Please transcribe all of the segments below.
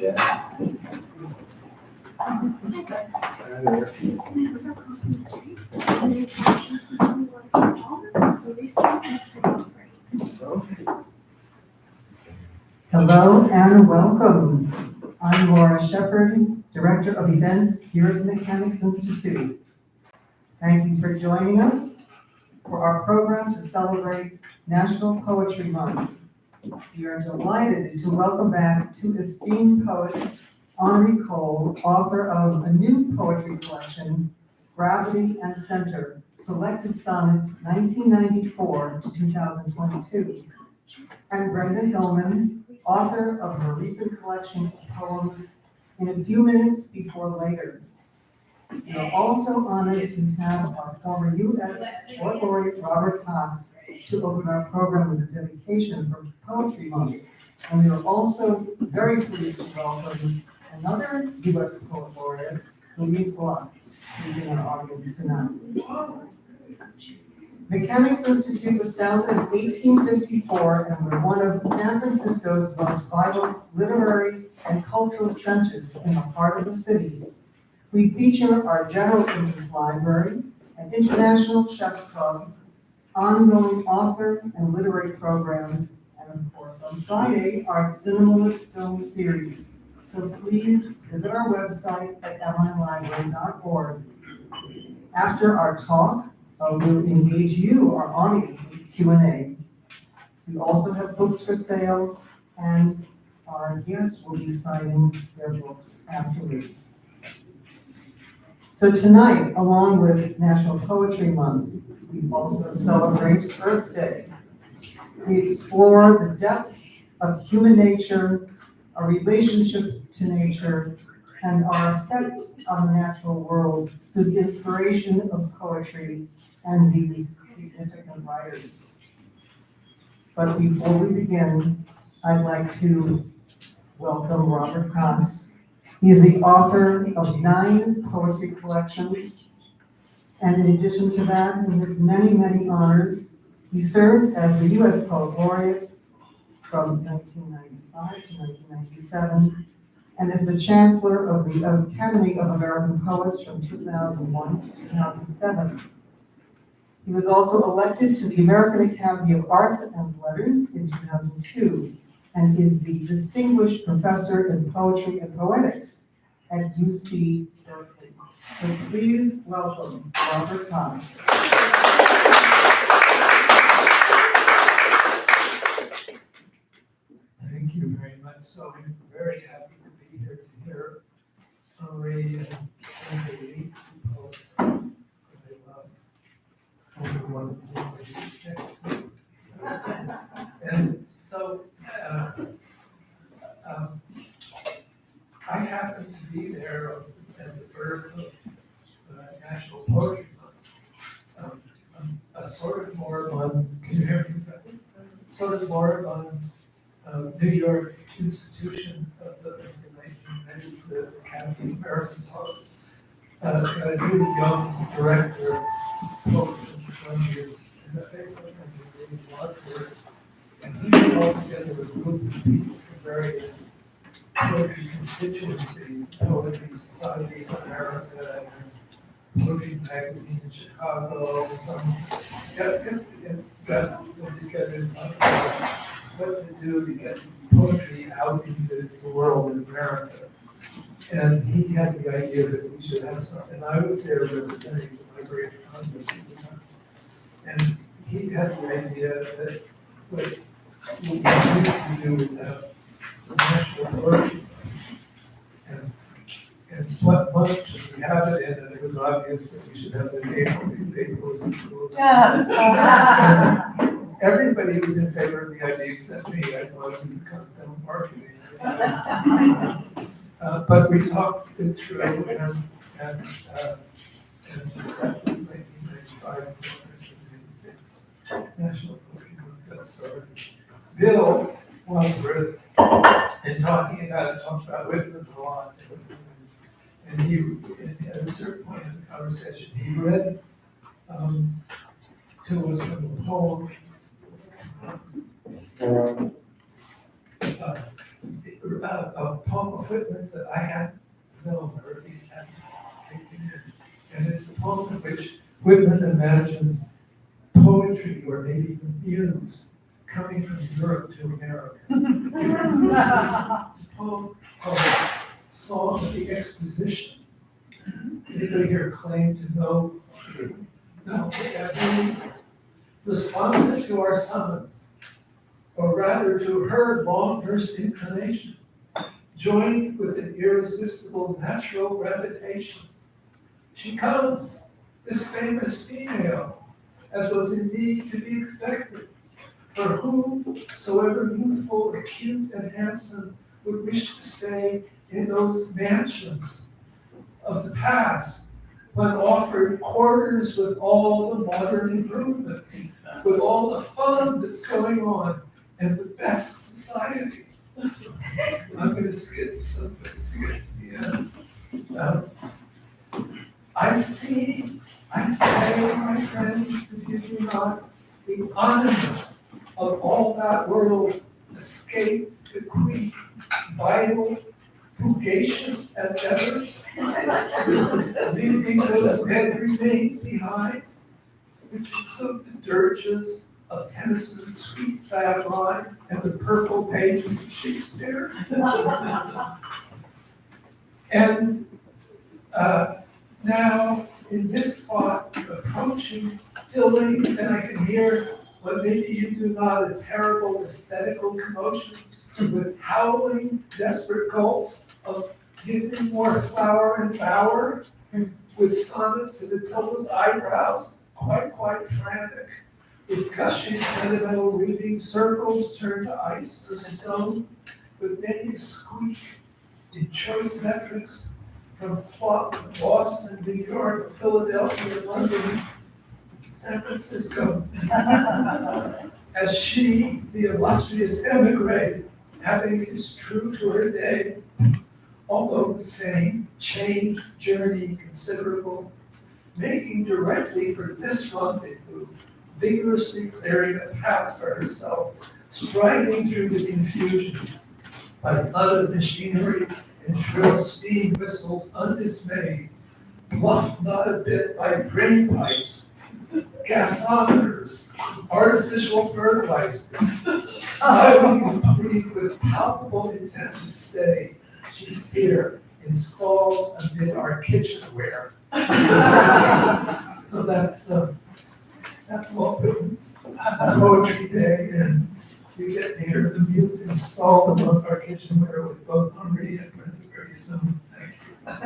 Hello and welcome. I'm Laura Shepard, Director of Events here at the Mechanics Institute. Thank you for joining us for our program to celebrate National Poetry Month. We are delighted to welcome back two esteemed poets, Henri Coles, author of a new poetry collection, Gravity and Center, Selected Sonnets 1994 to 2022, and Brenda Hillman, author of her recent collection of poems, In a Few Minutes Before Later. We are also honored to have our former U.S. Poet Laureate Robert Coles to open our program with a dedication for Poetry Month. And we are also very pleased to welcome another U.S. Poet Laureate, Louise Block, who's in our audience tonight. Mechanics Institute was founded in 1854 and we're one of San Francisco's most vital literary and cultural centers in the heart of the city. We feature our general interest library, an international chess club, ongoing author and literary programs, and of course on Friday, our cinema film series. So please visit our website at mnlibrary.org. After our talk, we'll engage you, our audience, with Q&A. We also have books for sale, and our guests will be signing their books afterwards. So tonight, along with National Poetry Month, we also celebrate Earth Day. We explore the depths of human nature, our relationship to nature, and our effect on the natural world through the inspiration of poetry and these significant writers. But before we begin, I'd like to welcome Robert Coles. He is the author of 9 poetry collections, and in addition to that, in his many, many honors, he served as the U.S. Poet Laureate from 1995 to 1997, and as the Chancellor of the Academy of American Poets from 2001 to 2007. He was also elected to the American Academy of Arts and Letters in 2002, and is the Distinguished Professor in Poetry and Poetics at UC Berkeley. So please welcome Robert Coles. Thank you very much. So I'm very happy to be here to hear Henri and Brenda read 2 poets that I love. Only one of next to me. And so I happened to be there at the birth of National Poetry Month. A sort of moribund, can you hear me? Sort of moribund New York institution of the 1990s, the Academy of American Poets. Got a really young director, from his in the paper, and he loved her. And he put all together a group of people from various poetry constituencies, the Poetry Society of America, and Poetry Magazine in Chicago, and some got together and talked about what to do to get poetry out into the world in America. And he had the idea that we should have something. And I was there representing the Library of Congress at the time. And he had the idea that what we need to do is have a national poetry. And what month should we have it in? And it was obvious that we should have the name of these April's and Tools. Everybody was in favor of the idea except me. I thought it was a continental marketing. But we talked it through, and that was 1995 and so 1996. National Poetry Month got started. Bill Wadsworth, in talking about Whitman a lot. And he, at a certain point in the conversation, he read to us from a poem. a poem of Whitman's that I hadn't known, or at least hadn't taken in. And it's a poem in which Whitman imagines poetry, or maybe the muse, coming from Europe to America. It's a poem called Song of the Exposition. Anybody here claim to know? No, really responsive to our summons, or rather to her long-nursed inclination, joined with an irresistible natural gravitation. She comes, this famous female, as was indeed to be expected, for whomsoever youthful, acute, and handsome would wish to stay in those mansions of the past, when offered quarters with all the modern improvements, with all the fun that's going on, and the best society. I'm going to skip something to get to the end. I say, my friends, if you do not, the honest of all that world escape, bequeath, vital, fugacious as ever, leaving those dead remains behind, which include the dirges of Tennyson's sweet sad rhyme and the purple pages of Shakespeare. And now, in this spot, approaching, filling, and I can hear what maybe you do not, a terrible aesthetical commotion, with howling, desperate gulps of giving more flower and bower, with sonnets to Matilda's eyebrows, quite frantic, with gushing sentimental reading, circles turned to ice or stone, with many a squeak in choice metrics, from Boston, New York, Philadelphia, London, San Francisco. As she, the illustrious emigre, having is true to her day, although the same, change, journey considerable, making directly for this rendezvous, vigorously clearing a path for herself, striding through the confusion, by thud of machinery and shrill steam whistles undismayed, bluffed not a bit by drain pipes, gasometers, artificial fertilizers, smiling complete with palpable intent to stay. She's here, installed amid our kitchenware. So that's Walt Whitman's Poetry Day, and we get to hear the muse installed among our kitchenware with both Henri and Brenda very soon. Thank you.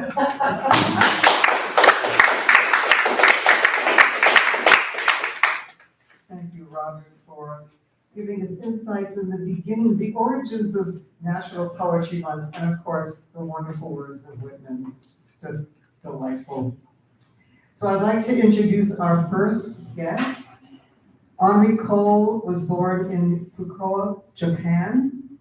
Thank you, Robert, for giving us insights in the beginnings, the origins of National Poetry Month, and of course, the wonderful words of Whitman. It's just delightful. So I'd like to introduce our first guest. Henri Coles was born in Fukuoka, Japan.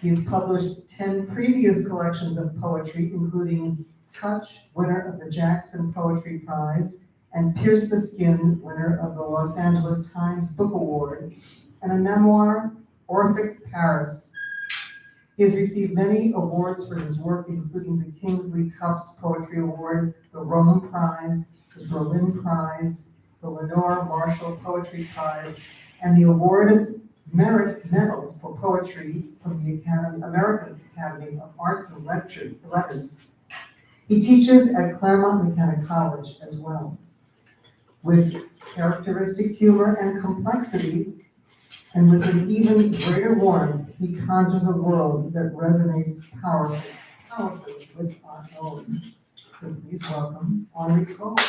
He has published 10 previous collections of poetry, including Touch, winner of the Jackson Poetry Prize, and Pierce the Skin, winner of the Los Angeles Times Book Award, and a memoir, Orphic Paris. He has received many awards for his work, including the Kingsley Tufts Poetry Award, the Rome Prize, the Berlin Prize, the Lenore Marshall Poetry Prize, and the Award of Merit Medal for Poetry from the American Academy of Arts and Letters. He teaches at Claremont McKenna College as well. With characteristic humor and complexity, and with an even greater warmth, he conjures a world that resonates powerfully with our own. So please welcome Henri Coles.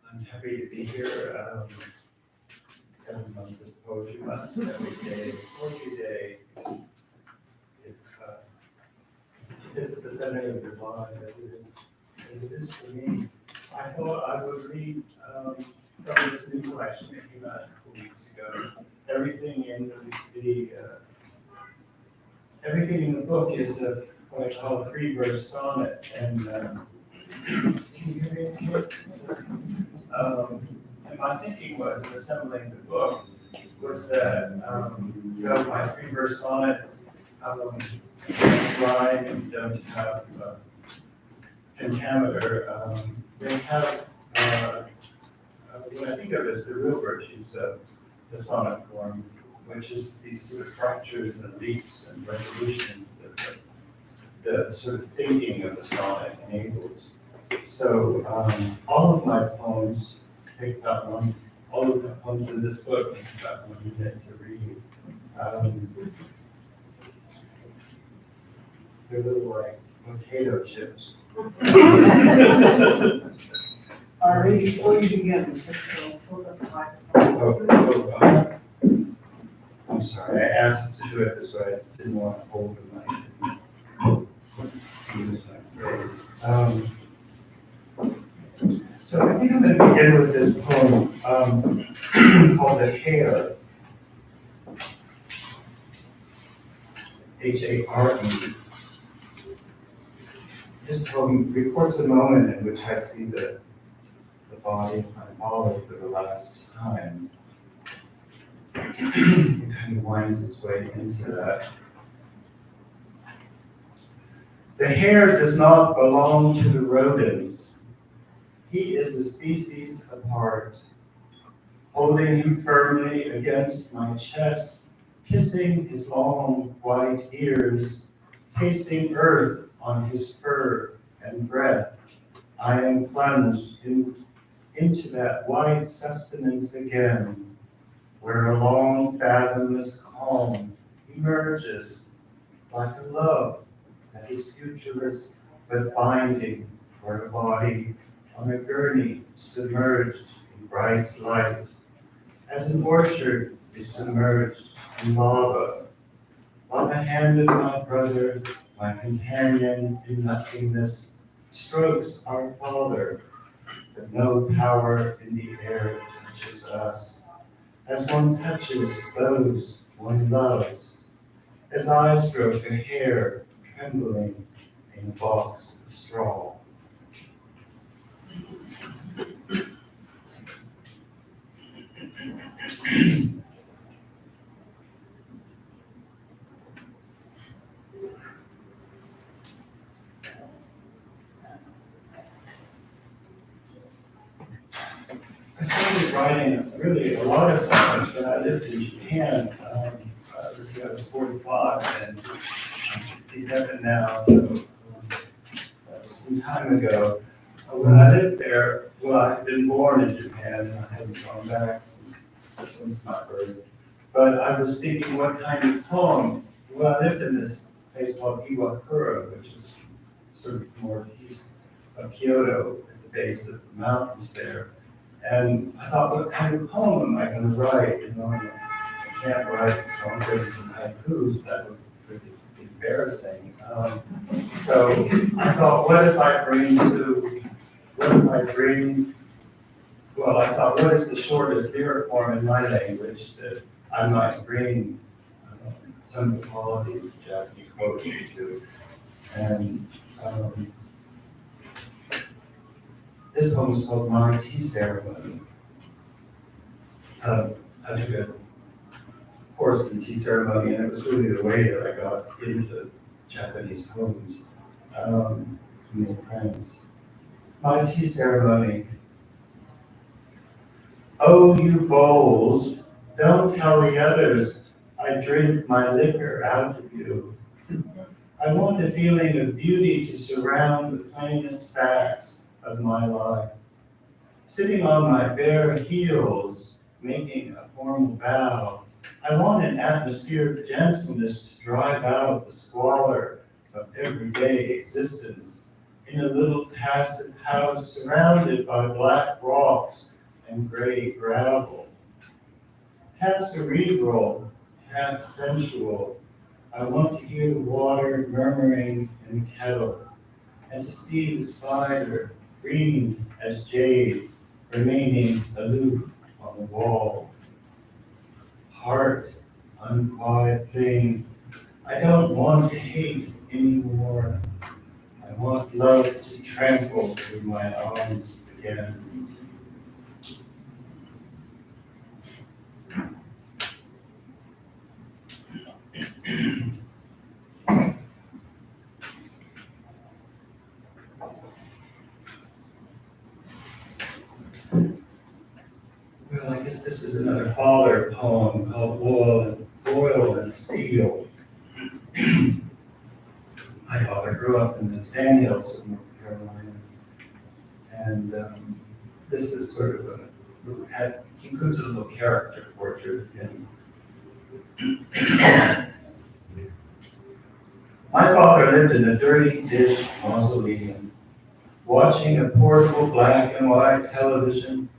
I'm happy to be here. Every month is Poetry Month. Every day is Poetry Day. It's at the center of your mind as it is for me. I thought I would read from this new collection that came out a couple weeks ago. Everything in the book is what I call a three-verse sonnet, and can you hear me? And my thinking was, in assembling the book, was that though my three-verse sonnets rhyme and don't have pentameter, they have, what I think of as the real virtues of the sonnet form, which is these sort of fractures and leaps and resolutions that the sort of thinking of the sonnet enables. So all of my poems take about all of the poems in this book take about 1 minute to read. They're little like potato chips. All right, before you begin, just hold up the microphone. I'm sorry, I asked to do it this way. I didn't want to hold the mic. Use my face. So I think I'm going to begin with this poem called The Hare. H-A-R-E. This poem records a moment in which I see the body of my father for the last time. It kind of winds its way into that. The hare does not belong to the rodents. He is a species apart. Holding him firmly against my chest, kissing his long white ears, tasting earth on his fur and breath, I am plunged into that white sustenance again, where a long fathomless calm emerges like a love that is futureless but binding for a body on a gurney submerged in bright light, as an orchard is submerged in lava, while the hand of my brother, my companion in nothingness, strokes our father, but no power in the air touches us, as one touches those one loves, as I stroke a hair trembling in a box of straw. I started writing really a lot of songs when I lived in Japan. I was 45 and I'm 67 now, so that was some time ago. When I lived there, well, I had been born in Japan and I hadn't gone back since my birth. But I was thinking what kind of poem. Well, I lived in this place called Iwakura, which is sort of more east of Kyoto, at the base of the mountains there. And I thought, what kind of poem am I going to write? You know, I can't write poems and haikus, that would really be embarrassing. So I thought, what if I what is the shortest lyric form in my language that I might bring some of the qualities of Japanese poetry to? And this poem is called My Tea Ceremony. I took a course in tea ceremony, and it was really the way that I got into Japanese homes to make friends. My tea ceremony. Oh, you bowls, don't tell the others I drink my liquor out of you. I want the feeling of beauty to surround the plainest facts of my life. Sitting on my bare heels, making a formal bow, I want an atmosphere of gentleness to drive out the squalor of everyday existence in a little passive house surrounded by black rocks and gray gravel. Half cerebral, half sensual, I want to hear the water murmuring in the kettle, and to see the spider, green as jade, remaining aloof on the wall. Heart, unquiet thing, I don't want to hate anymore. I want love to trample through my arms again. Well, I guess this is another father poem called Oil and Steel. My father grew up in the sandhills of North Carolina, and this is sort of includes a little character portrait of him. My father lived in a dirty dish mausoleum, watching a portable black and white television,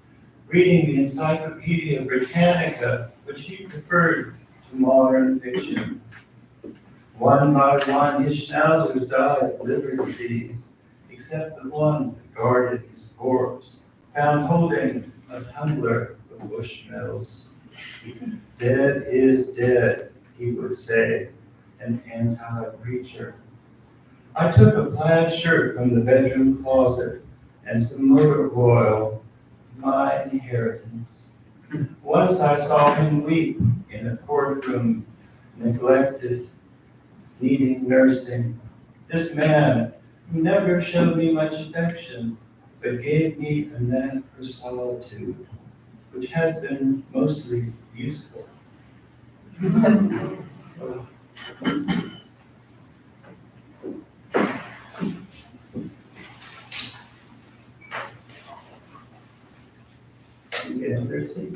reading the Encyclopedia Britannica, which he preferred to modern fiction. One by one, his schnauzers died of liver disease, except the one that guarded his corpse, found holding a tumbler of Bushmills. Dead is dead, he would say, an anti-preacher. I took a plaid shirt from the bedroom closet and some motor oil, my inheritance. Once I saw him weep in a courtroom, neglected, needing nursing. This man who never showed me much affection, but gave me a knack for solitude, which has been mostly useful. You get thirsty?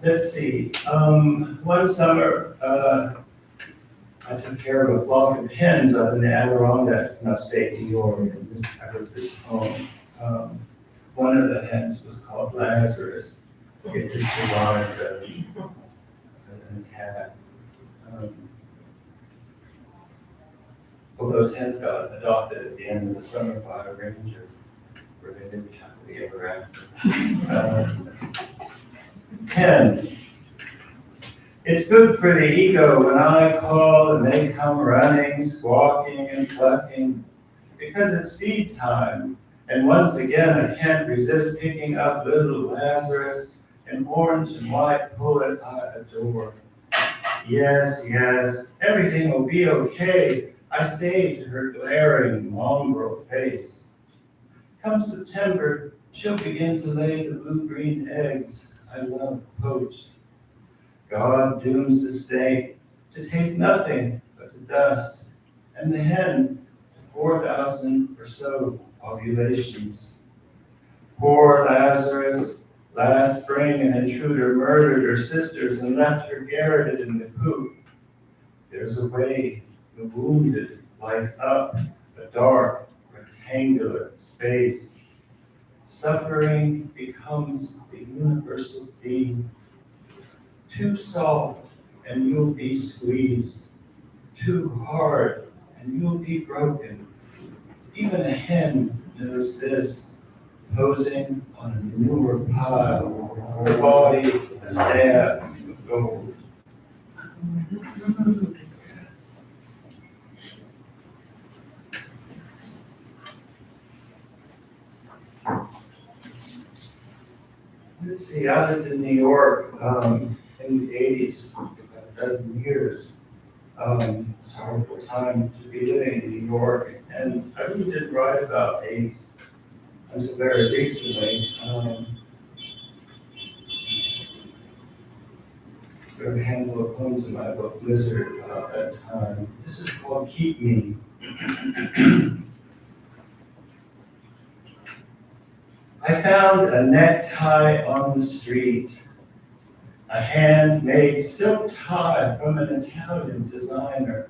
Let's see. One summer, I took care of a flock of hens up in the Adirondacks in upstate New York, and I wrote this poem. One of the hens was called Lazarus. It had survived an attack. Well, those hens got adopted at the end of the summer by a ranger, where they lived happily ever after. Hens. It's good for the ego when I call and they come running, squawking and clucking, because it's feed time. And once again, I can't resist picking up little Lazarus, an orange and white poet I adore. Yes, yes, everything will be okay, I say to her glaring mongrel face. Come September, she'll begin to lay the blue-green eggs I love poached. God dooms the snake to taste nothing but the dust, and the hen to 4,000 or so ovulations. Poor Lazarus, last spring an intruder murdered her sisters and left her garroted in the coop. There's a way the wounded light up a dark, rectangular space. Suffering becomes the universal theme. Too soft and you'll be squeezed. Too hard and you'll be broken. Even a hen knows this, posing on a manure pile, her body a stab of gold. Let's see, I lived in New York in the 80s, about a dozen years. It's a horrible time to be living in New York, and I really didn't write about AIDS until very recently. There are a handful of poems in my book, Blizzard, about that time. This is called Keep Me. I found a necktie on the street, a handmade silk tie from an Italian designer.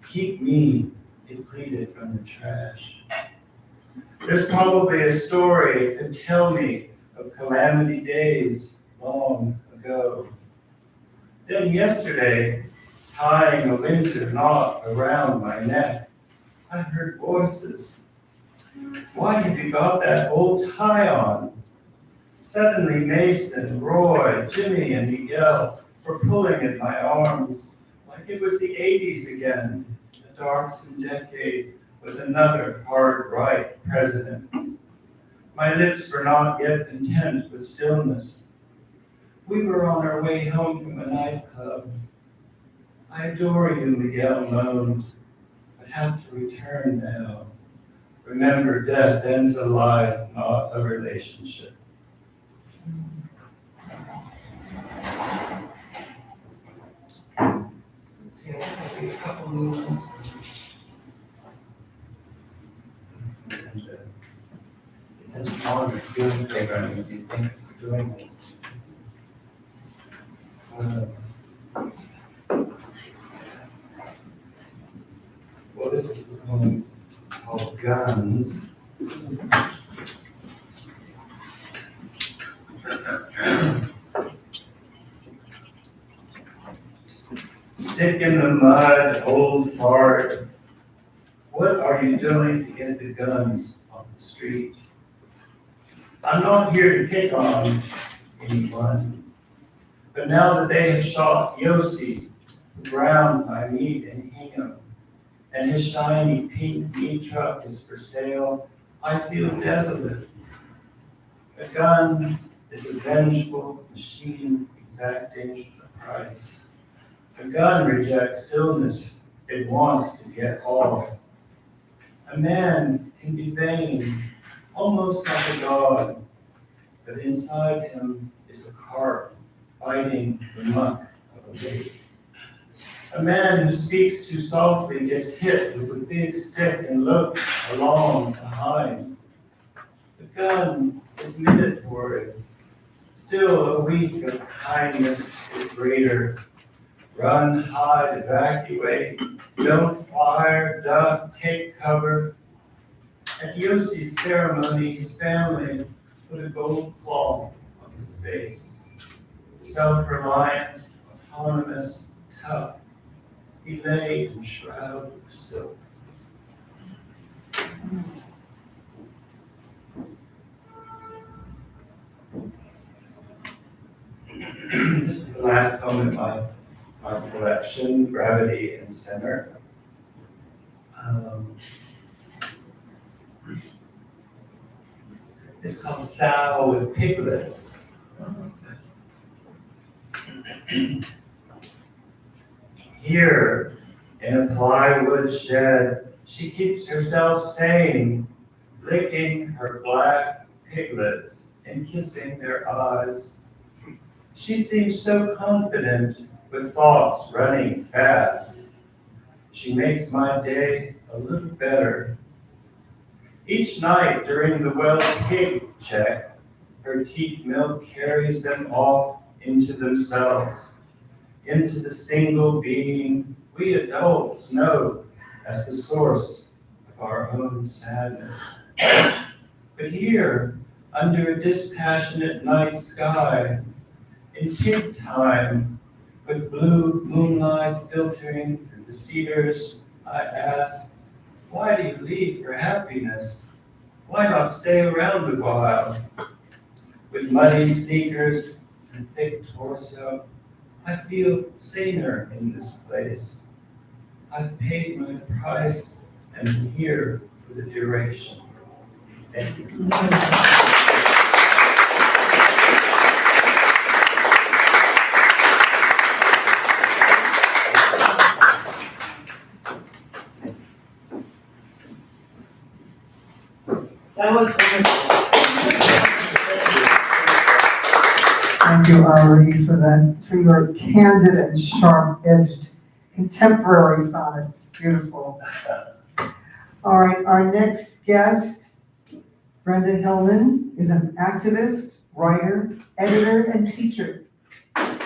Keep me, it pleaded from the trash. There's probably a story it could tell me of calamity days long ago. Then yesterday, tying a winter knot around my neck, I heard voices. Why have you got that old tie on? Suddenly Mason, Roy, Jimmy, and Miguel were pulling at my arms like it was the 80s again, a darksome decade with another hard right president. My lips were not yet content with stillness. We were on our way home from a nightclub. I adore you, Miguel moaned, but have to return now. Remember, death ends a life, not a relationship. Let's see, I'll read a couple new ones. And, it's such an honor to be on the program, and we thank you for doing this. Well, this is a poem called Guns. Stick in the mud, old fart. What are you doing to get the guns off the street? I'm not here to pick on anyone, but now that they have shot Yossi, the ground I meet in Hingham, and his shiny pink meat truck is for sale, I feel desolate. A gun is a vengeful machine exacting a price. A gun rejects stillness, it wants to get off. A man can be vain, almost like a god, but inside him is a carp biting the muck of a lake. A man who speaks too softly gets hit with a big stick and looks along behind. The gun is minute for it. Still a week of kindness is greater. Run, hide, evacuate, don't fire, duck, take cover. At Yossi's ceremony, his family put a gold cloth on his face. Self-reliant, autonomous, tough, he lay in shroud of silk. This is the last poem in my collection, Gravity and Center. It's called Sow with Piglets. Here, in a plywood shed, she keeps herself sane, licking her black piglets and kissing their eyes. She seems so confident with thoughts running fast. She makes my day a little better. Each night during the well-pig check, her teat milk carries them off into themselves, into the single being we adults know as the source of our own sadness. But here, under a dispassionate night sky, in pig time, with blue moonlight filtering through the cedars, I ask, why do you leave for happiness? Why not stay around a while? With muddy sneakers and thick torso, I feel saner in this place. I've paid my price and am here for the duration. Thank you. That was Thank you, Ari, for your candid and sharp-edged contemporary sonnets. Beautiful. All right, our next guest, Brenda Hillman, is an activist, writer, editor, and teacher.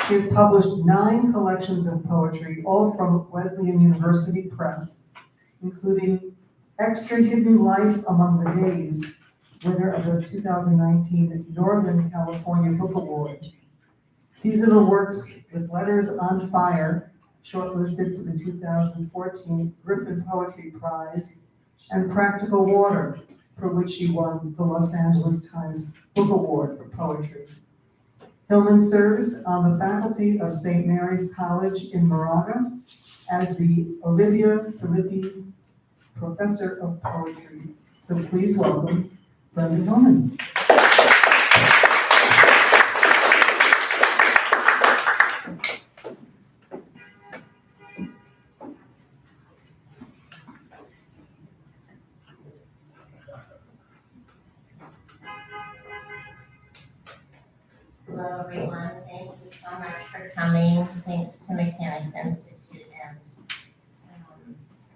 She has published 9 collections of poetry, all from Wesleyan University Press, including Extra Hidden Life Among the Days, winner of the 2019 Northern California Book Award. Seasonal works with Letters on Fire, shortlisted for the 2014 Griffin Poetry Prize, and Practical Water, for which she won the Los Angeles Times Book Award for Poetry. Hillman serves on the faculty of St. Mary's College in Moraga as the Olivia Filippi Professor of Poetry. So please welcome Brenda Hillman. Hello, everyone. Thank you so much for coming. Thanks to Mechanics Institute and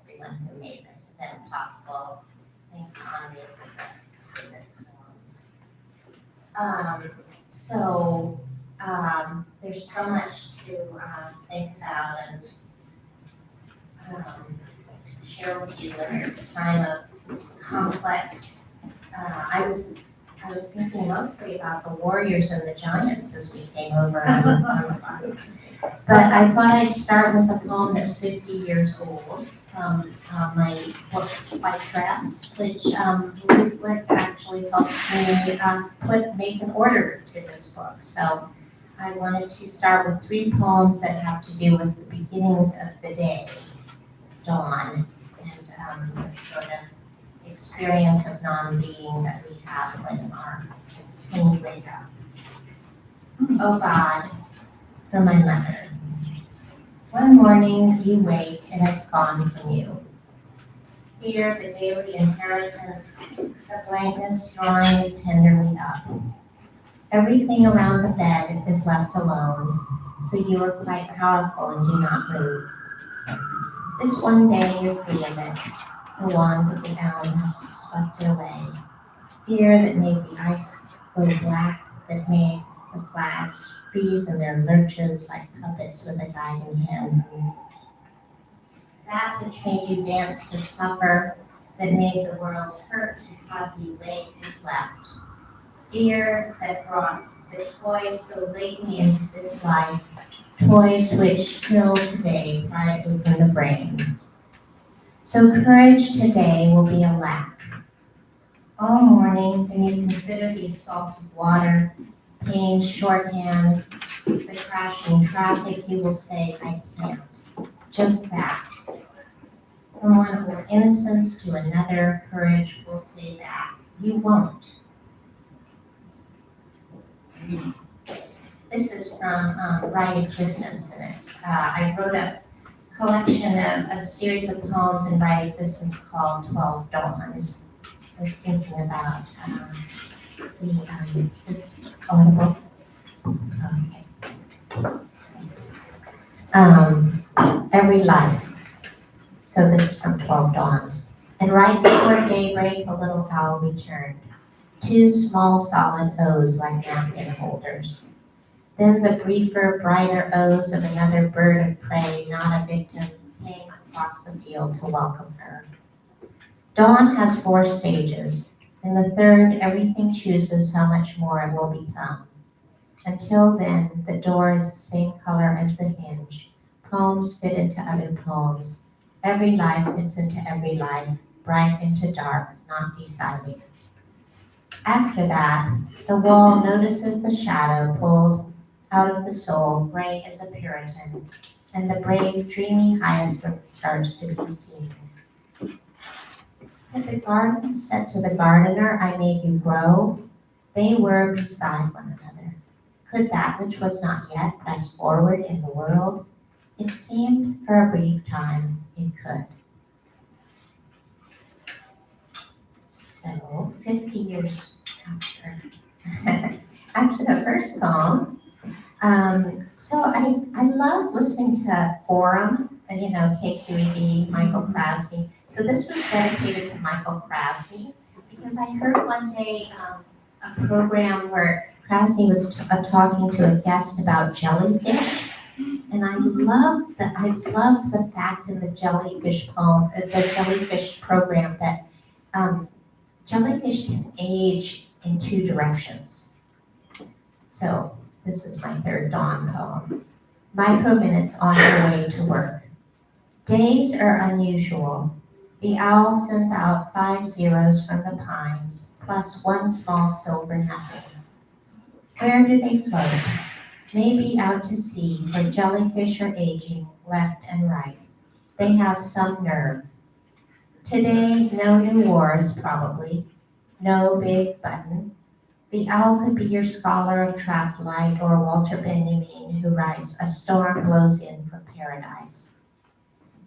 everyone who made this event possible. Thanks to Henri for the exquisite poems. There's so much to think about and share with you in this time of complex. I was thinking mostly about the warriors and the giants as we came over on the farm. But I thought I'd start with a poem that's 50 years old from my book, White Dress, which Liz Glick actually helped me make an order to this book. So I wanted to start with 3 poems that have to do with the beginnings of the day, dawn, and this sort of experience of non-being that we have when we wake up. Oh God, for my mother. One morning you wake and it's gone from you. Fear, the daily inheritance, the blankness drawing you tenderly up. Everything around the bed is left alone, so you are quite powerful and do not move. This one day you're free of it. The wands of the elm have swept it away. Fear that made the ice go black, that made the flags freeze in their lurches like puppets with a guiding hand. That which made you dance to suffer, that made the world hurt to have you wake is left. Fear that brought the toys so lately into this life, toys which till today pry open the brains. So courage today will be a lack. All morning, when you consider the assault of water, pain, shorthands, the crashing traffic, you will say, I can't. Just that. From one old innocence to another, courage will say that. You won't. This is from Right Existence, and it's I wrote a collection of a series of poems in Right Existence called 12 Dawns. I was thinking about this audible. Okay. Every life. So this is from 12 Dawns. And right before daybreak, a little owl returned. 2 small solid O's like napkin holders. Then the briefer, brighter O's of another bird of prey, not a victim, came across the field to welcome her. Dawn has 4 stages. In the 3rd, everything chooses how much more it will become. Until then, the door is the same color as the hinge. Poems fit into other poems. Every life fits into every life, bright into dark, not deciding. After that, the wall notices the shadow pulled out of the soul, gray as a Puritan, and the brave, dreamy hyacinth starts to be seen. Had the garden said to the gardener, I made you grow, they were beside one another. Could that which was not yet press forward in the world? It seemed for a brief time it could. So 50 years after the first poem, so I love listening to Forum, KQED, Michael Krasny. So this was dedicated to Michael Krasny because I heard one day a program where Krasny was talking to a guest about jellyfish, and I love the fact in the jellyfish poem, the jellyfish program that jellyfish can age in 2 directions. So this is my 3rd dawn poem. Micro minutes on your way to work. Days are unusual. The owl sends out 5 zeros from the pines, plus 1 small silver nothing. Where do they float? Maybe out to sea, where jellyfish are aging left and right. They have some nerve. Today, no new wars, probably. No big button. The owl could be your scholar of trapped light, or Walter Benjamin, who writes, "A storm blows in from paradise."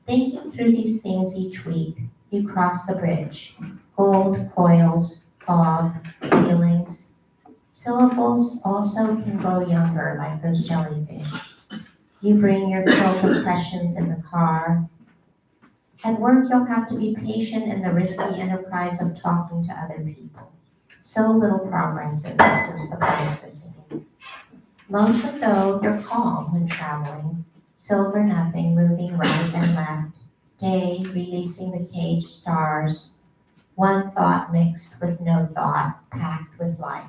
Thinking through these things each week, you cross the bridge. Gold coils, fog, feelings. Syllables also can grow younger, like those jellyfish. You bring your quilt of questions in the car. At work, you'll have to be patient in the risky enterprise of talking to other people. So little progress in this since the Pleistocene. Most of those are calm when traveling. Silver nothing moving right and left. Day releasing the caged stars. One thought mixed with no thought, packed with light.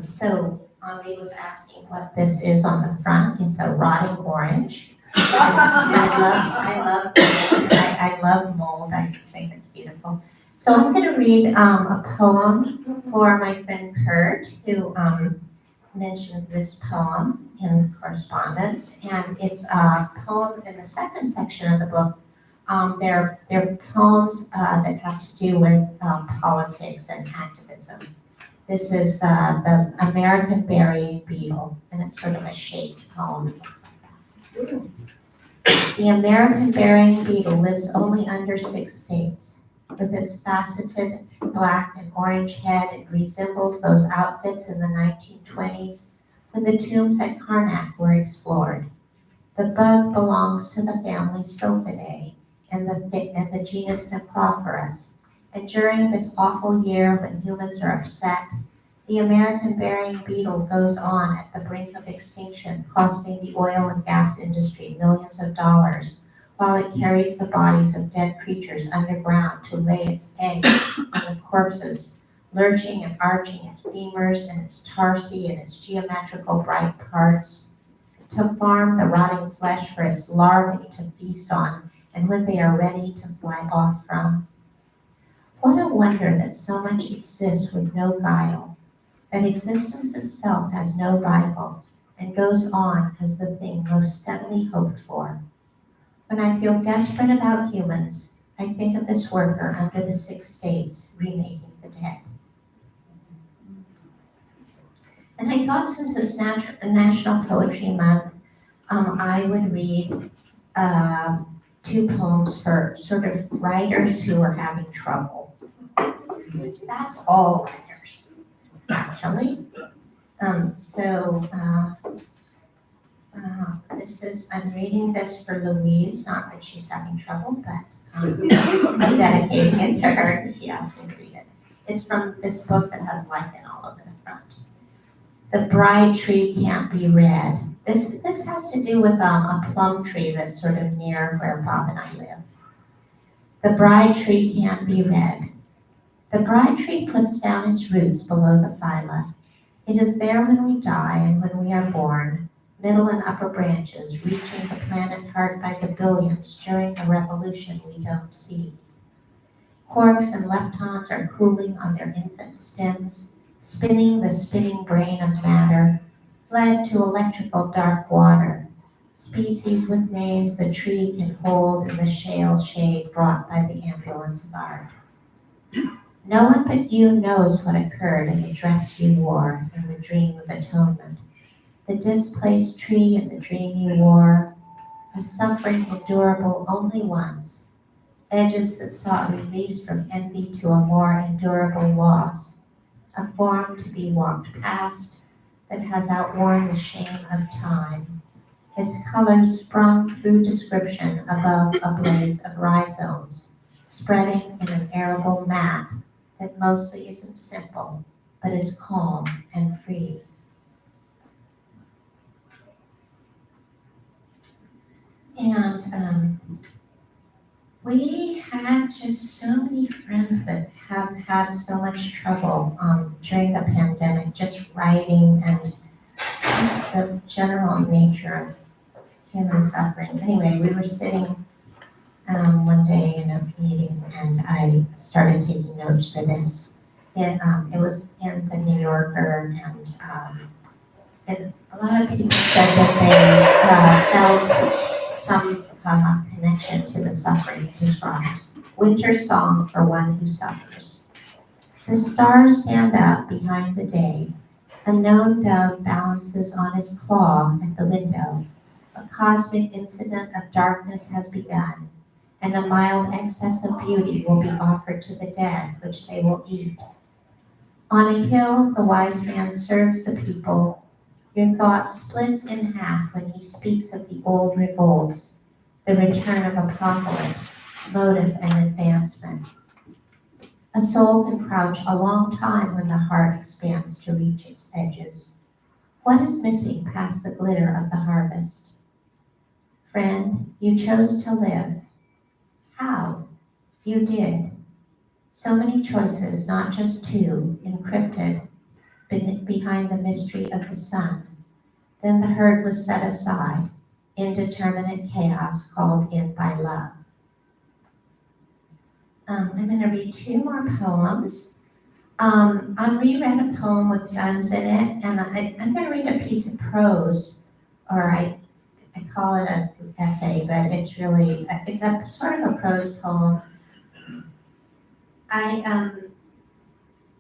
So Henri was asking what this is on the front. It's a rotting orange. I love mold. I just think it's beautiful. So I'm going to read a poem for my friend Kurt, who mentioned this poem in correspondence, and it's a poem in the second section of the book. They're poems that have to do with politics and activism. This is the American burying beetle, and it's sort of a shaped poem. The American burying beetle lives only under 6 states. With its faceted black and orange head, it resembles those outfits in the 1920s when the tombs at Karnak were explored. The bug belongs to the family Sylphidae and the genus Necrophorus. And during this awful year when humans are upset, the American burying beetle goes on at the brink of extinction, costing the oil and gas industry millions of dollars, while it carries the bodies of dead creatures underground to lay its eggs on the corpses, lurching and arching its femurs and its tarsi and its geometrical bright parts, to farm the rotting flesh for its larvae to feast on, and when they are ready to fly off from. What a wonder that so much exists with no guile, that existence itself has no rival, and goes on as the thing most steadily hoped for. When I feel desperate about humans, I think of this worker under the 6 states remaking the dead. And I thought since it's National Poetry Month, I would read 2 poems for sort of writers who are having trouble. That's all writers, actually. I'm reading this for Louise, not that she's having trouble, but I'm dedicating it to her because she asked me to read it. It's from this book that has lichen all over the front. The bride tree can't be red. This has to do with a plum tree that's sort of near where Bob and I live. The bride tree can't be red. The bride tree puts down its roots below the phyla. It is there when we die and when we are born, middle and upper branches reaching the planet heart by the billions during a revolution we don't see. Quarks and leptons are cooling on their infant stems, spinning the spinning brain of matter, fled to electrical dark water, species with names the tree can hold in the shale shade brought by the ambulance of art. No one but you knows what occurred in the dress you wore in the dream of atonement. The displaced tree in the dream you wore, a suffering endurable only once, edges that sought release from envy to a more endurable loss, a form to be walked past that has outworn the shame of time, its colors sprung through description above a blaze of rhizomes, spreading in an arable mat that mostly isn't simple, but is calm and free. And we had just so many friends that have had so much trouble during the pandemic, just writing and just the general nature of human suffering. Anyway, we were sitting one day in a meeting, and I started taking notes for this. It was in the New Yorker, and a lot of people said that they felt some connection to the suffering it describes. Winter song for one who suffers. The stars stand up behind the day. A known dove balances on his claw at the window. A cosmic incident of darkness has begun, and a mild excess of beauty will be offered to the dead, which they will eat. On a hill, the wise man serves the people. Your thought splits in half when he speaks of the old revolts, the return of apocalypse, motive and advancement. A soul can crouch a long time when the heart expands to reach its edges. What is missing past the glitter of the harvest? Friend, you chose to live. How? You did. So many choices, not just two, encrypted behind the mystery of the sun. Then the herd was set aside, indeterminate chaos called in by love. I'm going to read two more poems. Henri read a poem with guns in it, and I'm going to read a piece of prose, or I call it an essay, but it's a sort of a prose poem.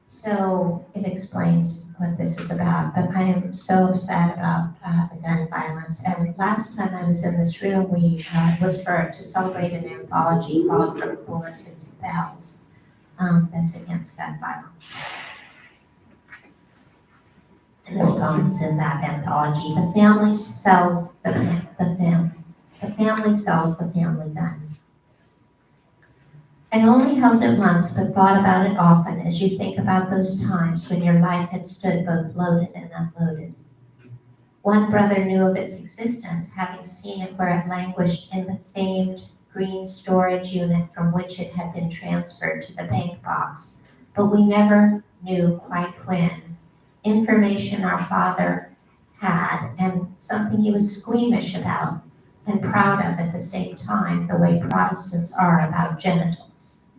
So it explains what this is about, but I am so upset about the gun violence. And last time I was in this room, we was to celebrate an anthology called From Bullets into Bells, that's against gun violence. And this poem is in that anthology. The family sells the family sells the family gun. I only held it once, but thought about it often as you think about those times when your life had stood both loaded and unloaded. One brother knew of its existence, having seen it where it languished in the famed green storage unit from which it had been transferred to the bank box, but we never knew quite when. Information our father had, and something he was squeamish about and proud of at the same time, the way Protestants are about genitals.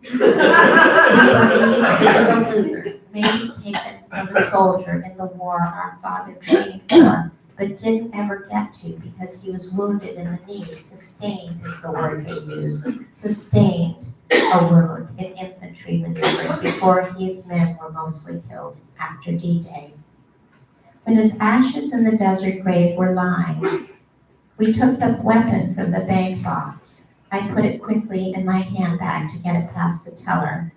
We believed it was a Luger, maybe taken from a soldier in the war our father trained for, but didn't ever get to because he was wounded in the knee. Sustained is the word they use. Sustained a wound in infantry maneuvers before his men were mostly killed after D-Day. When his ashes in the desert grave were lying, we took the weapon from the bank box. I put it quickly in my handbag to get it past the teller.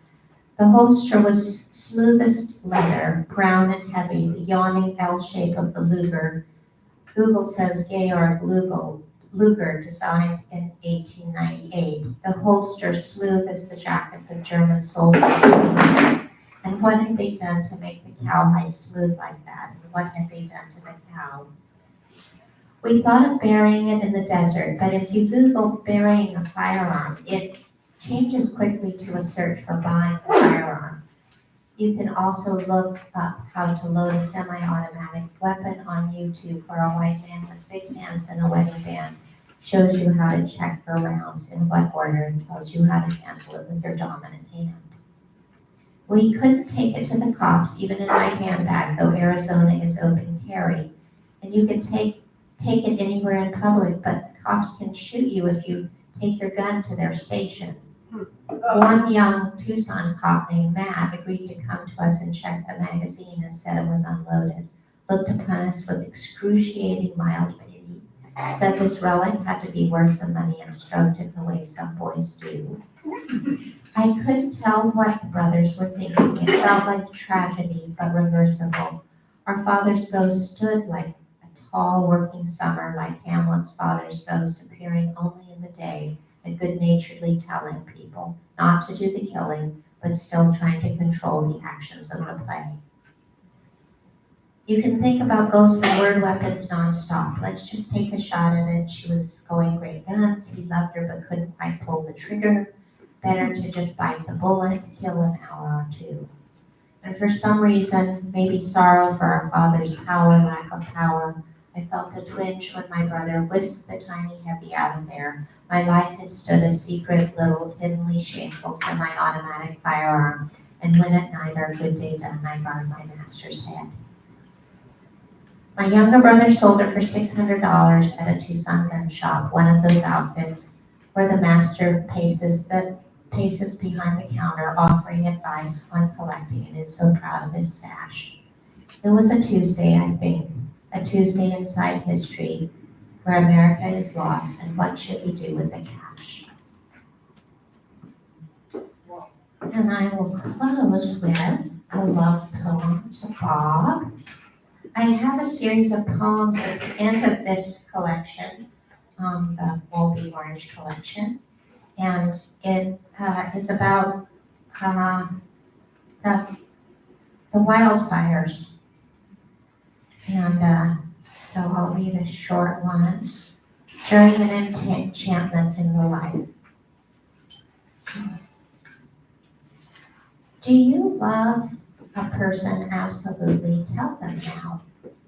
The holster was smoothest leather, brown and heavy, the yawning L shape of the Luger. Google says Georg Luger, designed in 1898. The holster smooth as the jackets of German soldiers. And what had they done to make the cowhide smooth like that? And what had they done to the cow? We thought of burying it in the desert, but if you Google burying a firearm, it changes quickly to a search for buying a firearm. You can also look up how to load a semi-automatic weapon on YouTube, for a white man with big hands and a wedding band shows you how to check for rounds in what order and tells you how to handle it with your dominant hand. We couldn't take it to the cops, even in my handbag, though Arizona is open carry. And you can take it anywhere in public, but the cops can shoot you if you take your gun to their station. One young Tucson cop named Matt agreed to come to us and check the magazine and said it was unloaded, looked upon us with excruciating mild pity, said this relic had to be worth some money and stroked it the way some boys do. I couldn't tell what the brothers were thinking. It felt like tragedy, but reversible. Our father's ghost stood like tall working summer, like Hamlet's father's ghost, appearing only in the day and good-naturedly telling people not to do the killing, but still trying to control the actions of the play. You can think about ghosts and word weapons nonstop. Let's just take a shot at it. She was going great guns. He loved her but couldn't quite pull the trigger. Better to just bite the bullet, kill an hour or two. And for some reason, maybe sorrow for our father's power, lack of power, I felt a twinge when my brother whisked the tiny heavy out of there. My life had stood a secret, little, hiddenly shameful, semi-automatic firearm, and when at night our good day done, I guard my master's head. My younger brother sold her for $600 at a Tucson gun shop, one of those outfits where the master paces behind the counter offering advice on collecting and is so proud of his stash. It was a Tuesday, I think, a Tuesday inside history where America is lost and what should we do with the cash? And I will close with a love poem to Bob. I have a series of poems at the end of this collection, the Moldy Orange collection, and it's about the wildfires. And so I'll read a short one. During an enchantment in the life. Do you love a person absolutely? Tell them now.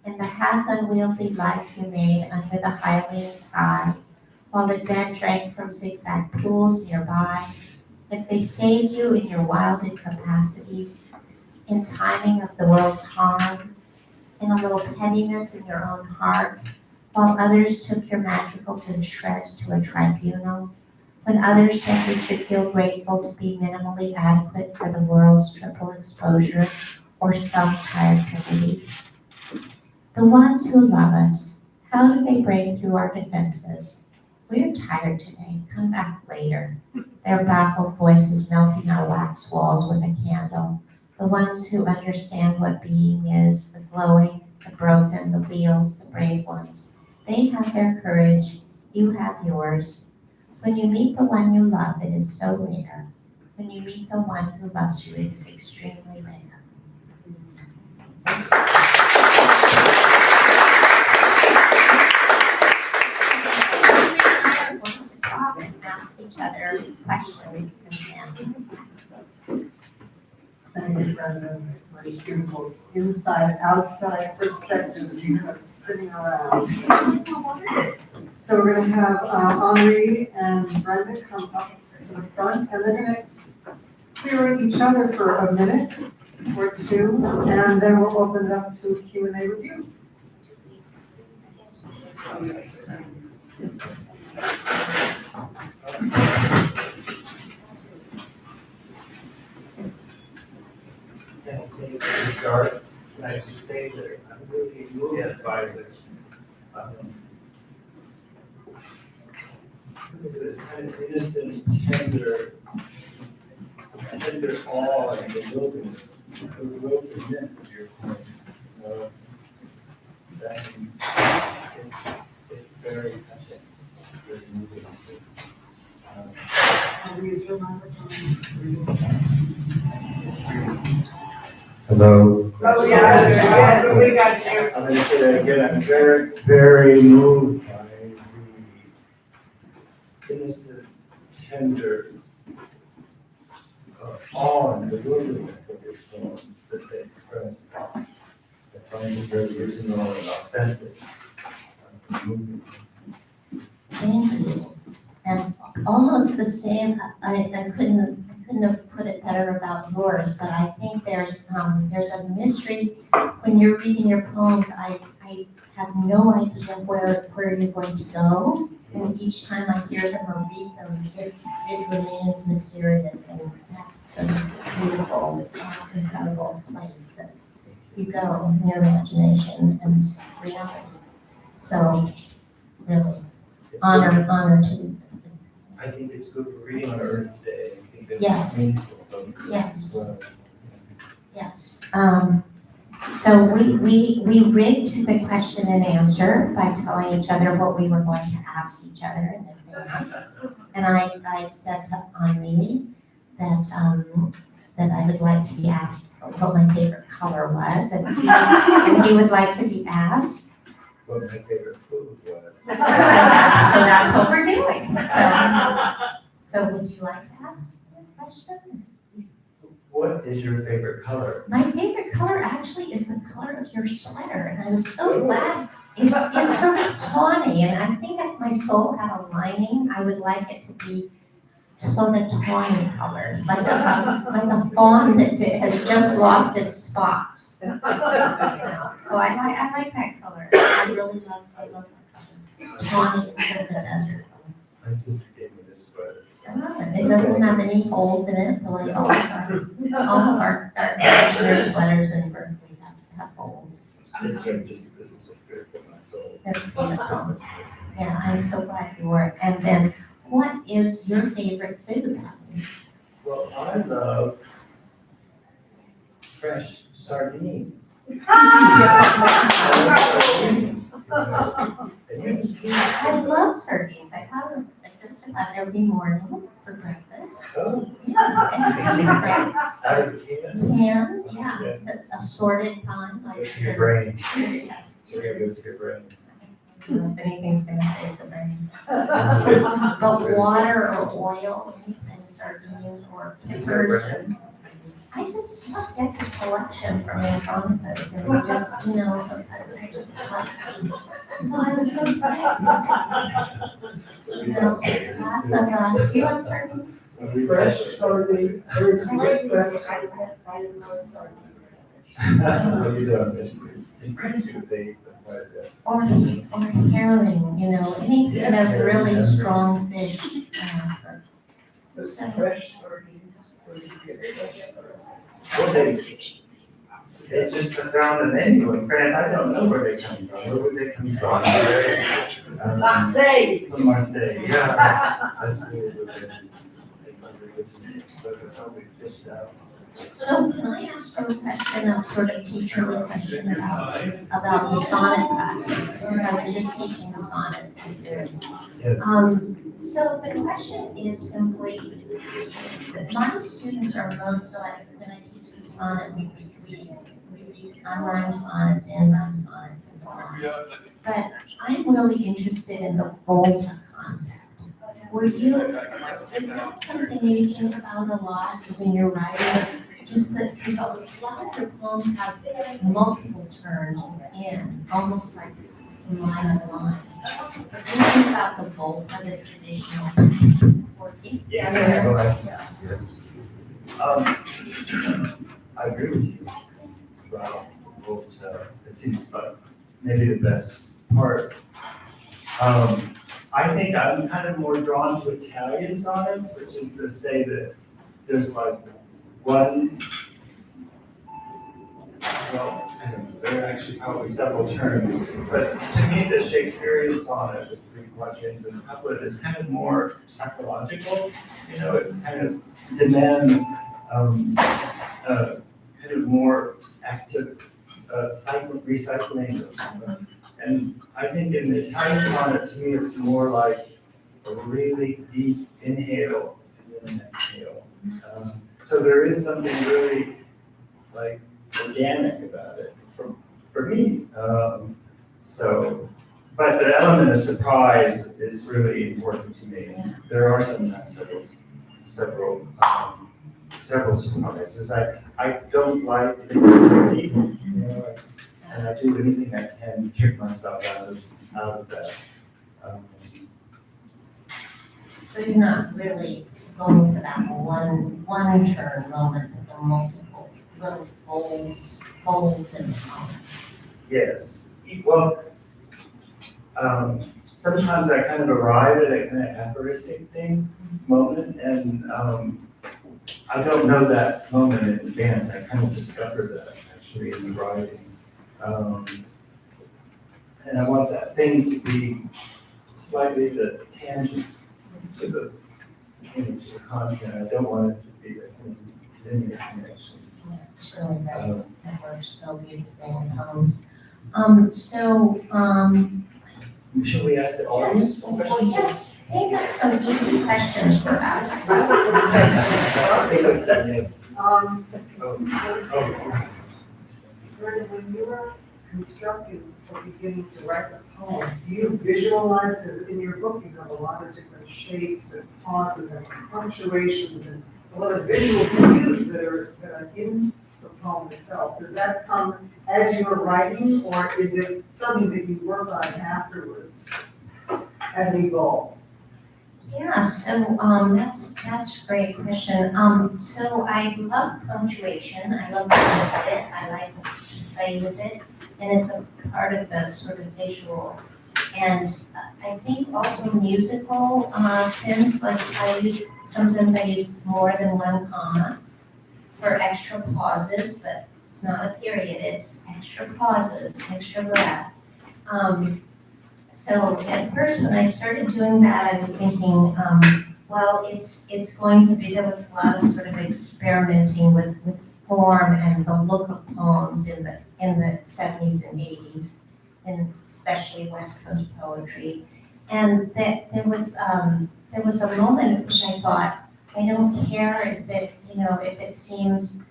In the half unwieldy life you made under the Hylian sky, while the dead drank from zigzag pools nearby, if they saved you in your wild incapacities, in timing of the world's harm, in a little pettiness in your own heart, while others took your madrigals in shreds to a tribunal, when others said you should feel grateful to be minimally adequate for the world's triple exposure or some tired committee. The ones who love us, how do they break through our defenses? We're tired today, come back later. Their baffled voices melting our wax walls with a candle. The ones who understand what being is, the glowing, the broken, the wheels, the brave ones. They have their courage, you have yours. When you meet the one you love, it is so rare. When you meet the one who loves you, it is extremely rare. We are going to talk and ask each other questions and Thank you, Brenda. Nice, beautiful inside, outside perspective you have spinning around. So we're going to have Henri and Brenda come up to the front, and they're going to clear each other for a minute or two, and then we'll open it up to Q&A with you. Can I say to start, can I just say that I'm really moved by the kind of innocent, tender awe and bewilderment, of your point. And it's very touching, very moving. Hello. Oh, yes, we got you. I'm going to say that again. I'm very, very moved by the innocent, tender awe and bewilderment of your poems that they express. I find it very original and authentic. Moving. Thank you. And almost the same, I couldn't have put it better about yours, but I think there's a mystery. When you're reading your poems, I have no idea where you're going to go. And each time I hear them or read them, it remains mysterious and that sort of beautiful, incredible place that you go in your imagination and reality. So really, honor to. I think it's good for reading on Earth Day. I think that's Yes. meaningful. Yes. So, Yes. So we rigged the question and answer by telling each other what we were going to ask each other in advance. And I said to Henri that I would like to be asked what my favorite color was, and he would like to be asked. what my favorite food was. So that's what we're doing. So would you like to ask a question? What is your favorite color? My favorite color actually is the color of your sweater, and I was so glad It's sort of tawny, and I think if my soul had a lining, I would like it to be sort of tawny color, like a fawn that has just lost its spots. You know? So I like that color. I really love that color. Tawny instead of the desert. My sister gave me this sweater. It doesn't have any holes in it, like all of our air sweaters in Berkeley have holes. This is just good for my soul. That's beautiful. Yeah, I'm so glad you wore it. And then, what is your favorite food? Well, I love fresh sardines. I love sardines. I have them just about every morning for breakfast. Oh, Yeah. out of the can. And, yeah, the assorted kind, like. Good for your brain. Yes. It's really good for your brain. I don't know if anything's gonna save the brain. But water or oil and sardines or peppers. I just love gets a selection from Andronicus and we just, you know, I just like. So I was so you know, lots of, do you like sardines? Fresh sardines, birds get fresh. What are you doing? In France, they provide that. Or herring, you know, any kind of really strong fish. This fresh sardines, where do you get fresh sardines? Well, they just they're on the menu in France. I don't know where they come from. Where would they come from? Marseille. From Marseille, yeah. That's really good. But they're probably fished out. So can I ask you a question, a sort of teacherly question about the sonnet practice? Because I was just teaching the sonnet. Yes. So the question is simply, my students are most, when I teach the sonnet, we read unrhymed sonnets, in-rhymed sonnets, and so on. But I'm really interested in the volta concept. Is that something you think about a lot when you're writing? Just that, because a lot of your poems have multiple turns within, almost like line to line. But do you think about the volta, the traditional working? Yes, go ahead. I agree with you. Wow, it seems like maybe the best part. I think I'm kind of more drawn to Italian sonnets, which is to say that there's like one, well, there are actually probably several terms, but to me, the Shakespearean sonnet with three quatrains and couplet is kind of more psychological. You know, it's kind of demands kind of more active recycling. And I think in the Italian sonnet, to me, it's more like a really deep inhale and then an exhale. So there is something really like organic about it for me. But the element of surprise is really important to me. Yeah. There are sometimes several surprises. I don't like the people, you know, and I do anything I can to trick myself out of that. So you're not really going for that one turn moment, but the multiple little folds in the poem. Yes. Well, sometimes I kind of arrive at a kind of aphoristic moment, and I don't know that moment in advance. I kind of discovered that actually in the writing. And I want that thing to be slightly the tangent to the content. I don't want it to be a kind of linear connection. Yeah, it's really great. That works so beautifully in poems. Should we ask the audience? Well, yes, they have some easy questions for us. Yes. Um, Oh. Brenda, when you were constructing or beginning to write the poem, do you visualize, because in your book you have a lot of different shapes and pauses and punctuations and a lot of visual cues that are in the poem itself? Does that come as you're writing, or is it something that you work on afterwards as it evolves? Yeah, so, that's a great question. So I love punctuation, I love playing with it, I like to play with it, and it's a part of the sort of visual. And I think also musical, since like sometimes I use more than one comma for extra pauses, but it's not a period, it's extra pauses, extra breath. So at first, when I started doing that, I was thinking, well, it's going to be, there was a lot of sort of experimenting with form and the look of poems in the 70s and 80s, and especially West Coast poetry. And that there was a moment at which I thought, I don't care if it seems,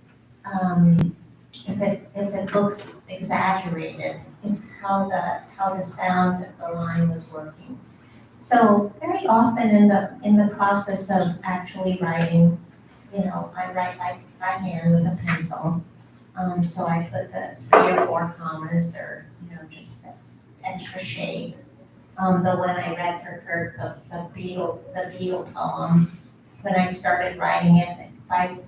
if it looks exaggerated, it's how the sound of the line was working. So very often in the process of actually writing, I write by hand with a pencil. So I put the 3 or 4 commas or, just extra shape. But when I read for Kurt the Beagle poem, when I started writing it by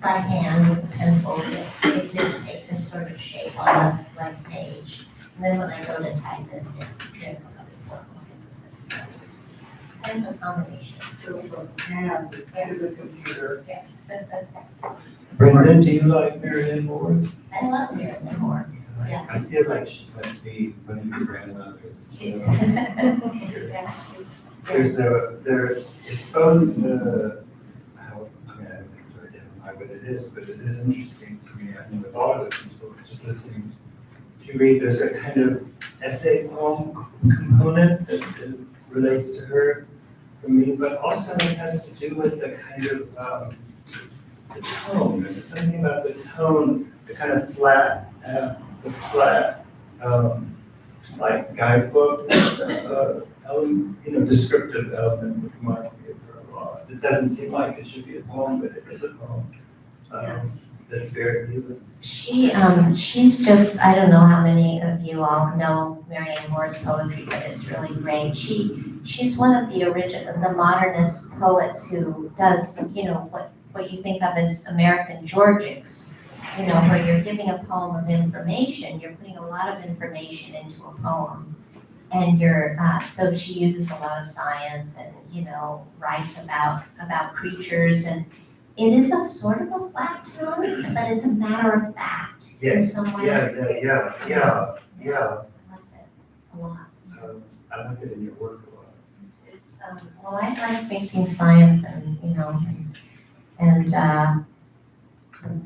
hand with a pencil, it did take this sort of shape on the blank page. And then when I go to type it, it did kind of a combination. So from hand to the computer. Yes, Brenda, do you like Marianne Moore? I love Marilyn Moore. Yes. I feel like she must be one of your grandmothers. She's, So, yeah, she's. it's both, I mean, I don't know what it is, but it is interesting to me. I mean, with all of the people, just listening to read, there's a kind of essay poem component that relates to her for me, but also it has to do with the kind of, the tone. There's something about the tone, the kind of flat, like guidebook, descriptive element that reminds me of her a lot. It doesn't seem like it should be a poem, but it is a poem. That's very human. She's just, I don't know how many of you all know Marianne Moore's poetry, but it's really great. She's one of the modernist poets who does, what you think of as American Georgics, where you're giving a poem of information, you're putting a lot of information into a poem. And so she uses a lot of science and, writes about creatures, and it is a sort of a flat tone, but it's a matter of fact in Yes, some way. yeah. I like it a lot. I like it in your work a lot. It's well, I like mixing science and, and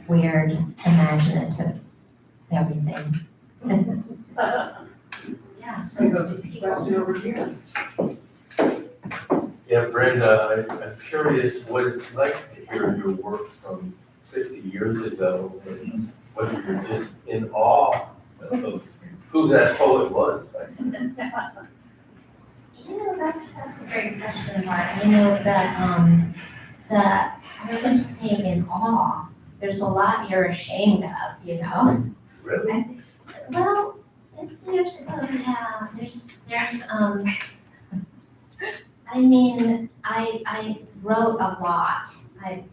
weird, imaginative, everything. Yeah, so do people. Question over here. Yeah, Brenda, I'm curious what it's like to hear your work from 50 years ago, and whether you're just in awe of who that poet was. That's a great question, Mark. I wouldn't say in awe. There's a lot you're ashamed of, Really? Well, there's, I wrote a lot. I'm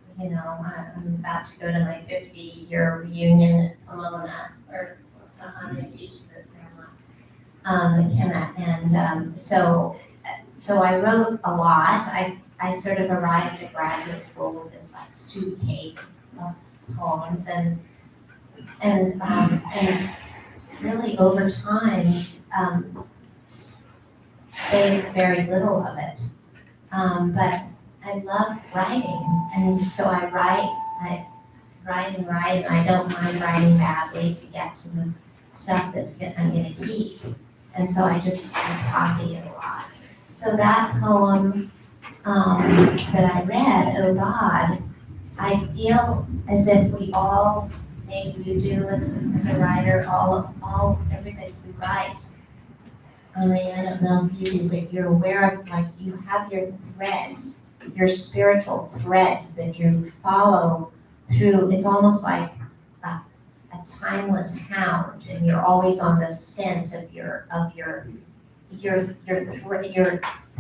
about to go to my 50-year reunion at Pomona, or 100 years at Grandma. So I wrote a lot. I sort of arrived at graduate school with this like suitcase of poems, and really over time, saved very little of it. But I love writing, and so I write, and I don't mind writing badly to get to the stuff I'm gonna keep. And so I copy it a lot. So that poem that I read, Oh God, I feel as if we all, maybe you do as a writer, everybody who writes. Henri, I don't know if you do, but you're aware of, like, you have your threads, your spiritual threads that you follow through, it's almost like a timeless hound, and you're always on the scent of your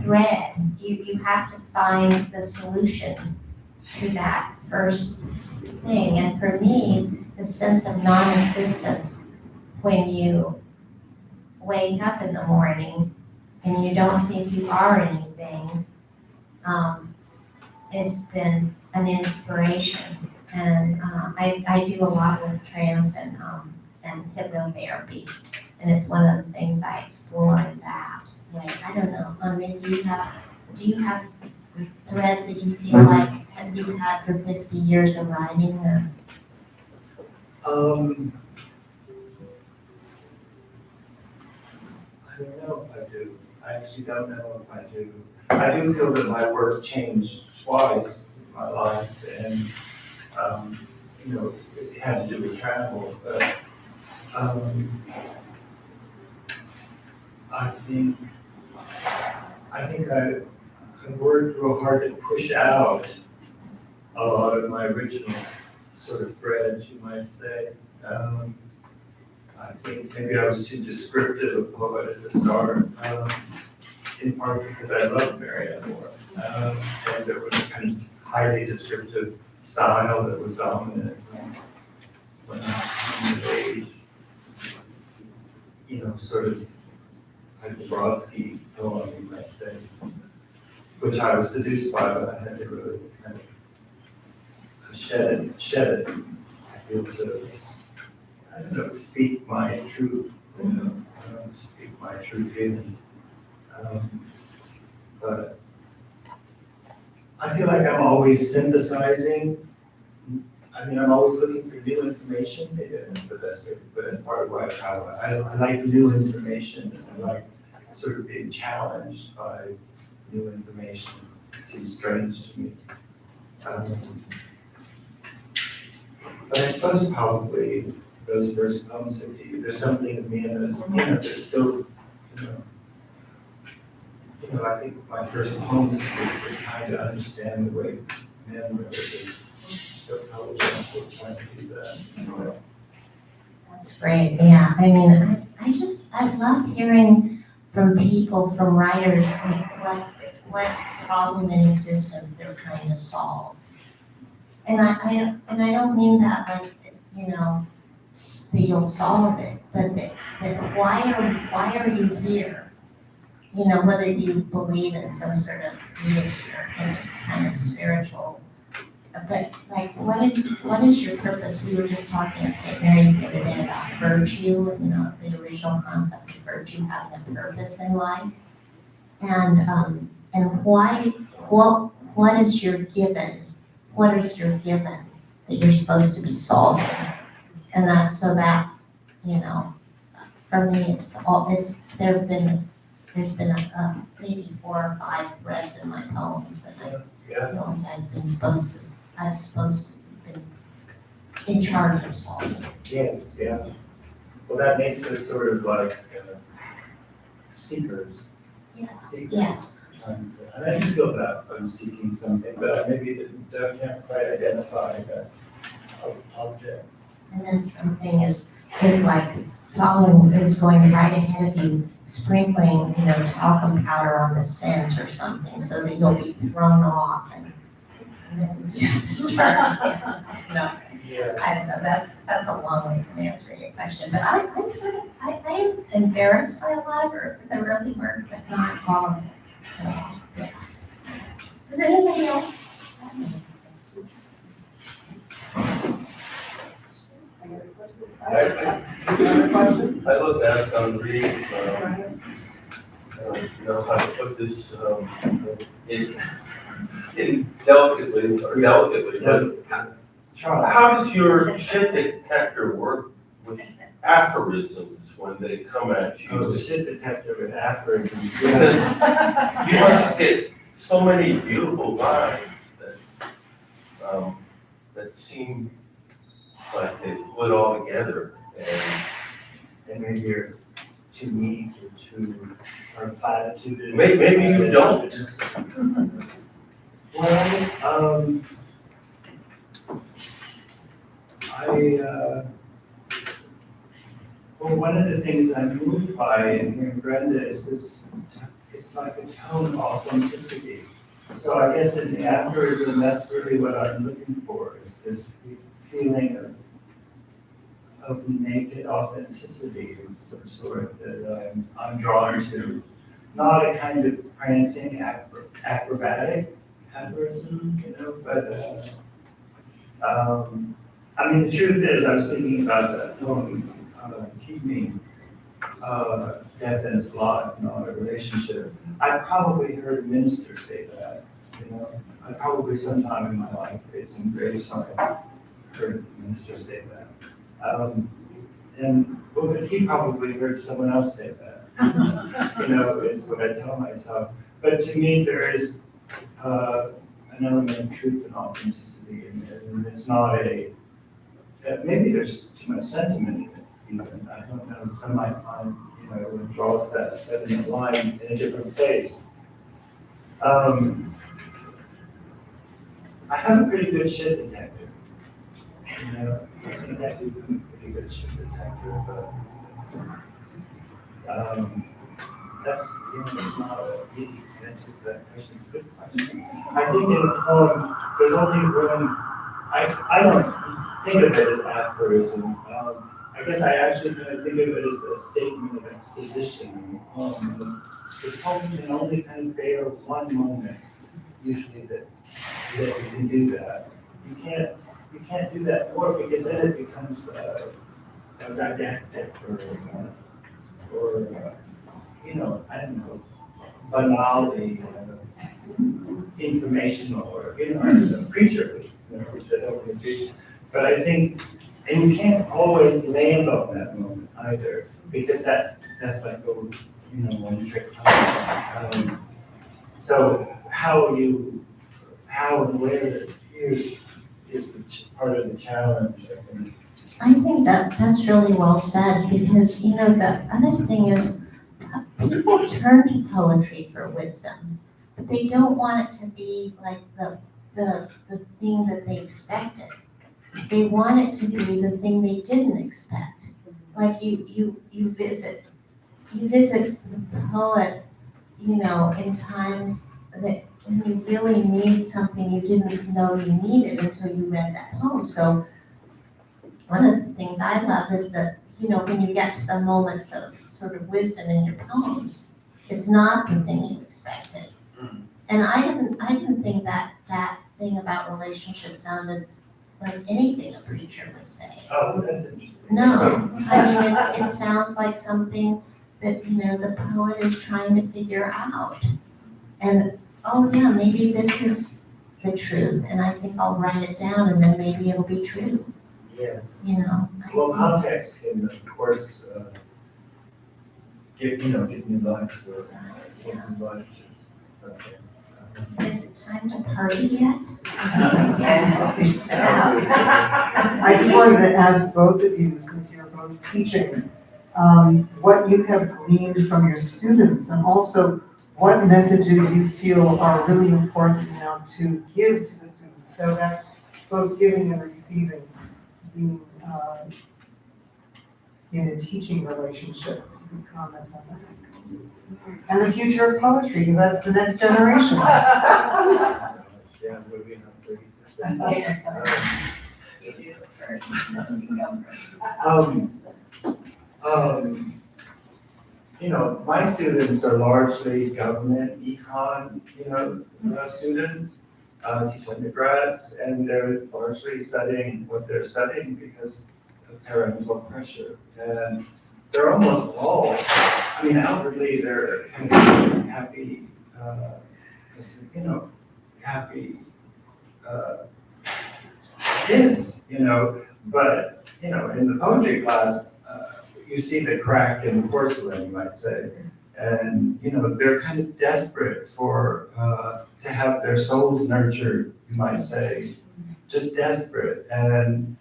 thread. You have to find the solution to that first thing. And for me, the sense of non-existence when you wake up in the morning and you don't think you are anything, has been an inspiration. And I do a lot with trance and hypnotherapy, and it's one of the things I explore in that way. I don't know, Henri, do you have threads that you feel like you've had for 50 years of writing, or? I don't know if I do. I actually don't know if I do. I do feel that my work changed twice in my life, and, it had to do with travel, but, I think I worked real hard to push out a lot of my original sort of threads, you might say. I think maybe I was too descriptive of poet at the start, in part because I loved Marianne Moore. And there was a kind of highly descriptive style that was dominant when I was age. Sort of like the Brodsky poem, you might say, which I was seduced by, but I had to really kind of shed it. I feel to speak my truth, speak my true feelings. But I feel like I'm always synthesizing. I'm always looking for new information. Maybe that's the best way, but that's part of why I travel. I like new information, and I like sort of being challenged by new information. It seems strange to me. But I suppose probably those first poems are deep. There's something in me that's still, I think my first poems was trying to understand the way men were living. So probably I'm still trying to do that. That's great, yeah. I love hearing from people, from writers, like what problem in existence they're trying to solve. And I don't mean that like, that you'll solve it, but that why are you here? Whether you believe in some sort of deity or any kind of spiritual, but like, what is your purpose? We were just talking at St. Mary's the other day about virtue, the original concept of virtue having a purpose in life. And what is your given? What is your given that you're supposed to be solving? And that's so that, for me, there's been maybe 4 or 5 threads in my poems that I feel like I've supposed to been in charge of solving. Yes, yeah. Well, that makes us sort of like seekers. Seekers. Yeah. And I do feel that I'm seeking something, but I maybe can't quite identify that object. And then something is like going right ahead of you, sprinkling, talcum powder on the scent or something, so that you'll be thrown off and then you have to start again. No, Yeah. I don't know, that's a long way from answering your question, but I am embarrassed by a lot of the early work, but not all of it. Yeah. Does anybody else? I looked at Henri, how to put this in delicately, but how does your shit detector work with aphorisms when they come at you? Oh, the shit detector with aphorisms. Because you must get so many beautiful lines that seem like they put all together, And maybe you're too neat or platitude. maybe you don't. Well, Well, one of the things I'm moved by in hearing Brenda is this, it's like a tone of authenticity. So I guess in the aphorism, that's really what I'm looking for, is this feeling of naked authenticity of some sort that I'm drawn to. Not a kind of prancing acrobatic aphorism, but I mean, the truth is, I was thinking about that poem, Keep Me, Death in His Blood, not a relationship. I probably heard a minister say that, I probably sometime in my life read some graves on it, heard a minister say that. But he probably heard someone else say that, is what I tell myself. But to me, there is an element of truth and authenticity in it, and it's not maybe there's too much sentiment in it, even, I don't know, some might find, it draws that sentiment line in a different place. I have a pretty good shit detector, I think I do a pretty good shit detector, but, that's, it's not an easy answer to that question, it's a good question. I think in a poem, there's only room, I don't think of it as aphorism. I guess I actually kind of think of it as a statement of exposition in the poem. The poem can only kind of veil one moment, usually that you can do that. You can't do that more because then it becomes a didactic or I don't know, banality, informational, or a preacher, that don't agree. But I think, and you can't always land on that moment either, because that's like one trick pony. So how and where is part of the challenge, I think. I think that's really well said, because, the other thing is, people turn to poetry for wisdom, but they don't want it to be like the thing that they expected. They want it to be the thing they didn't expect. Like you visit the poet, in times that when you really need something you didn't know you needed until you read that poem. So one of the things I love is that, when you get to the moments of sort of wisdom in your poems, it's not the thing you expected. And I didn't think that thing about relationships sounded like anything a preacher would say. Oh, that's interesting. No, I mean, it sounds like something that, the poet is trying to figure out. And, oh yeah, maybe this is the truth, and I think I'll write it down, and then maybe it'll be true. Yes. I Well, think- context can, of course, give me life or give me life to something. Is it time to party yet? I just wanted to ask both of you, since you're both teaching, what you have gleaned from your students, and also what messages you feel are really important now to give to the students, so that both giving and receiving being in a teaching relationship. You can comment on that. And the future of poetry, because that's the next generation. Yeah, but we have 30 seconds. You do it first. You go first. My students are largely government, econ, students, teach undergrads, and they're largely studying what they're studying because of parental pressure. And they're almost all, outwardly, they're kind of happy, happy kids, but, in the poetry class, you see the crack in the porcelain, you might say. And, they're kind of desperate for, to have their souls nurtured, you might say, just desperate. And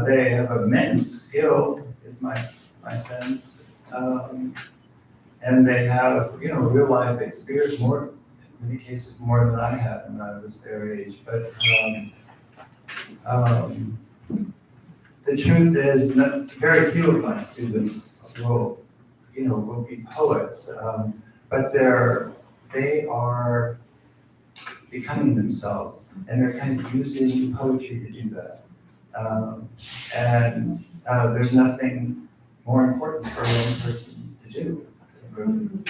they have immense skill, is my sense. And they have, real life experience, in many cases more than I had when I was their age. But the truth is, very few of my students will be poets, but they are becoming themselves, and they're kind of using poetry to do that. And there's nothing more important for a young person to do. You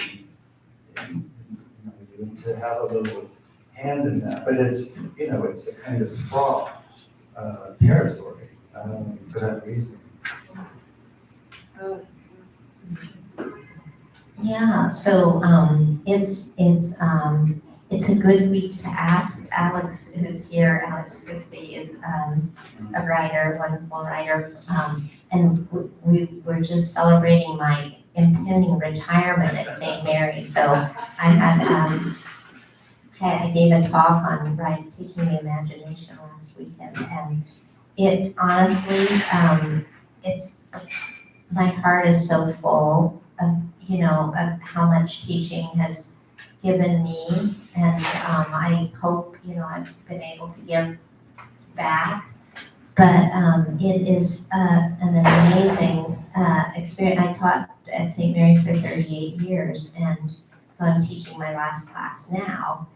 need to have a little hand in that, but it's a kind of fraught territory for that reason. Yeah, so it's a good week to ask Alex, who's here. Alex Christie is a writer, wonderful writer, and we're just celebrating my impending retirement at St. Mary's. So I gave a talk on teaching the imagination last weekend, and it honestly, it's my heart is so full of of how much teaching has given me, and I hope I've been able to give back. But it is an amazing experience. I taught at St. Mary's for 38 years, and so I'm teaching my last class now.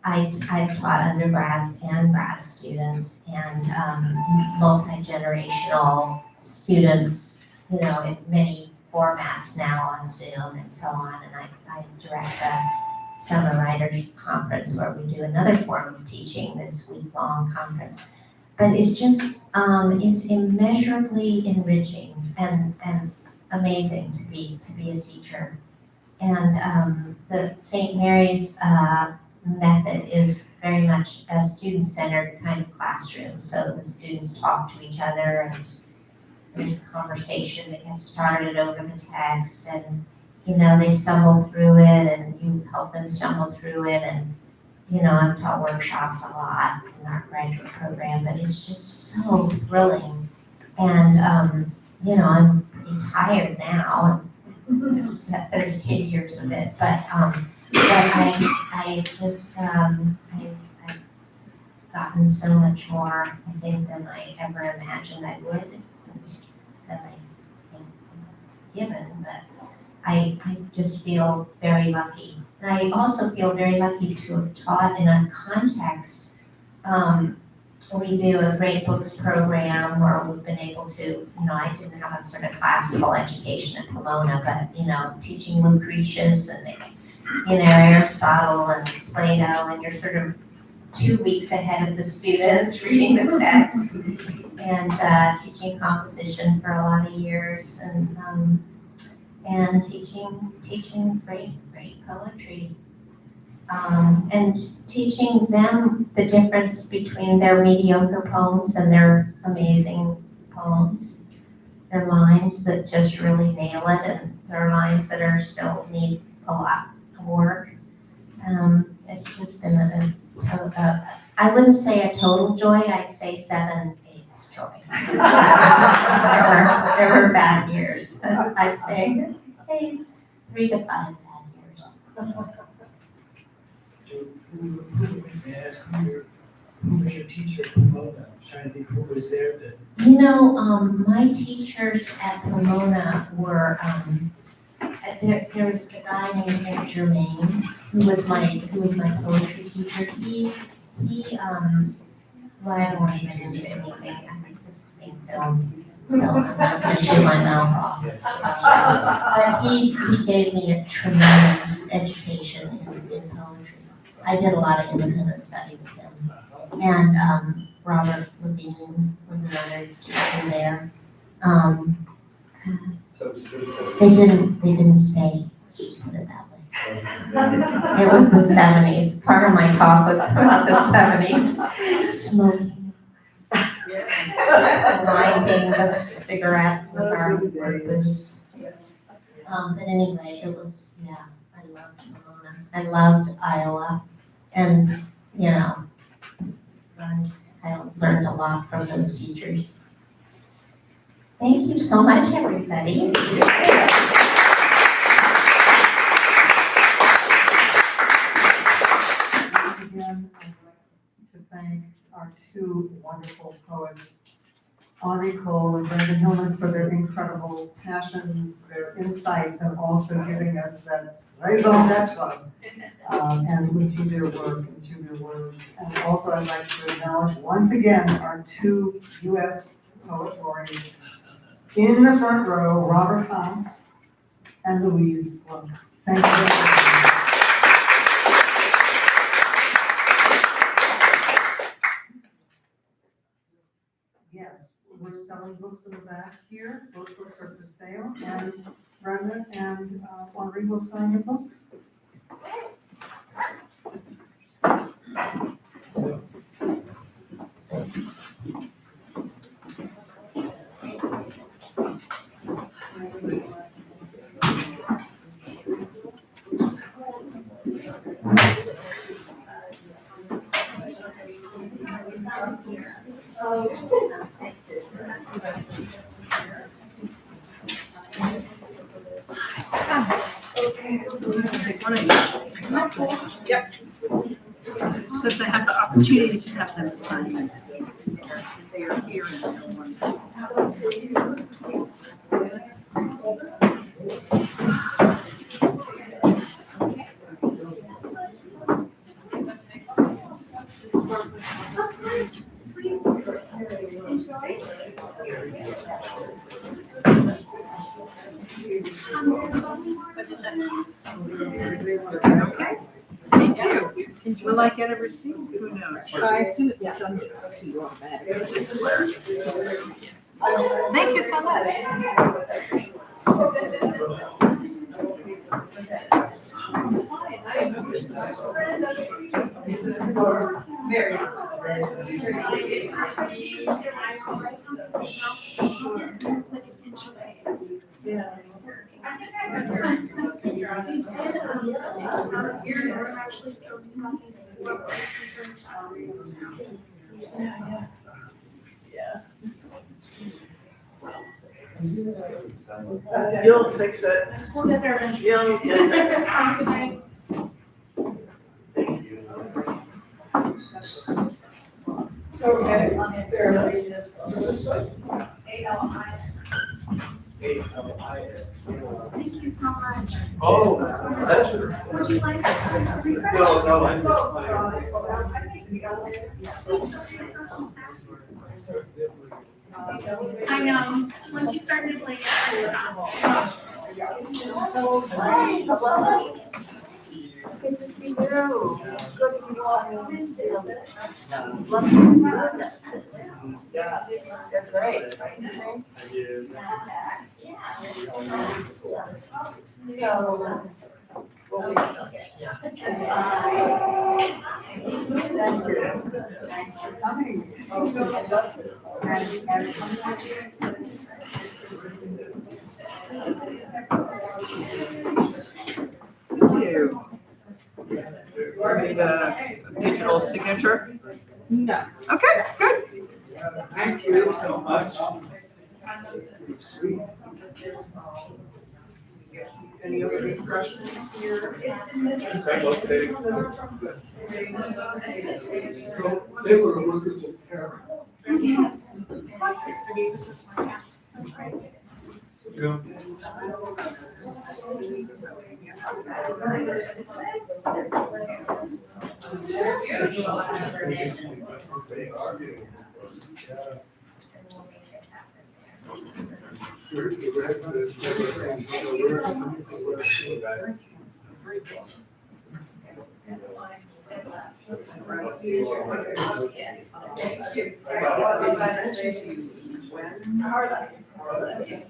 I've taught undergrads and grad students and multi-generational students, in many formats now on Zoom and so on. And I direct a summer writers conference where we do another form of teaching, this week-long conference. But it's just, it's immeasurably enriching and amazing to be a teacher. And the St. Mary's method is very much a student-centered kind of classroom. So the students talk to each other, and there's a conversation that gets started over the text, and they stumble through it, and you help them stumble through it. And I've taught workshops a lot in our graduate program, but it's just so thrilling. And I'm pretty tired now. I've set 38 years of it, but I just I've gotten so much more, I think, than I ever imagined I would, than I think given. But I just feel very lucky. And I also feel very lucky to have taught in a context. We do a great books program where we've been able to, I didn't have a sort of classical education at Pomona, but, teaching Lucretius and, Aristotle and Plato, and you're sort of 2 weeks ahead of the students reading the text, and teaching composition for a lot of years, and teaching great poetry. And teaching them the difference between their mediocre poems and their amazing poems. Their lines that just really nail it, and their lines that are still need a lot of work. It's just been I wouldn't say a total joy, I'd say 7/8 joy. There were bad years. I'd say 3 to 5 bad years. May I ask who was your teacher at Pomona? I'm trying to think who was there that. My teachers at Pomona were, there was a guy named Germain, who was my poetry teacher. Well, I don't want to get into anything. I think this is being filmed, so I'm not going to shoot my mouth off. But he gave me a tremendous education in poetry. I did a lot of independent study with him. And Robert Levine was another teacher there. They didn't stay, just put it that way. It was the 70s. Part of my talk was about the 70s. Smoking. Lighting the cigarettes with our workers. But anyway, it was, I loved Pomona. I loved Iowa. And, I learned a lot from those teachers. Thank you so much, everybody. Again, I'd like to thank our 2 wonderful poets. Henri Coles and Brenda Hillman for their incredible passions, their insights, and also giving us that raison d'etre, and through their work and through their words. And also I'd like to acknowledge once again our two U.S. poet laureates in the front row, Robert Haas and Louise Gluck. Thank you very much. Yes, we're selling books in the back here. Both books are for sale, and Brenda and Henri will sign your books. Yep. Since I have the opportunity to have them sign, they are here and they're wonderful. Okay. Thank you. Will I get a receipt? Who knows? I assume it was Sunday, so you automatically. This is where. Thank you so much. Yeah. Actually, so nothing You'll fix it. We'll get there eventually. You'll get it. Have a good night. Okay. Thank you so much. Oh, that's a pleasure. Would you like a refresh? No, I'm just I know, once you start nibbling, it's stop. Hi, hello. Good to see you. Good to you all. Love you. They're great. So. Thank you. Thanks for coming. And Thank you. Need a digital signature? No. Okay, good. Thank you so much. Any other refreshments here? Okay. So, they were horses with hair. Yes. It was just like that. That's great. Yeah. When?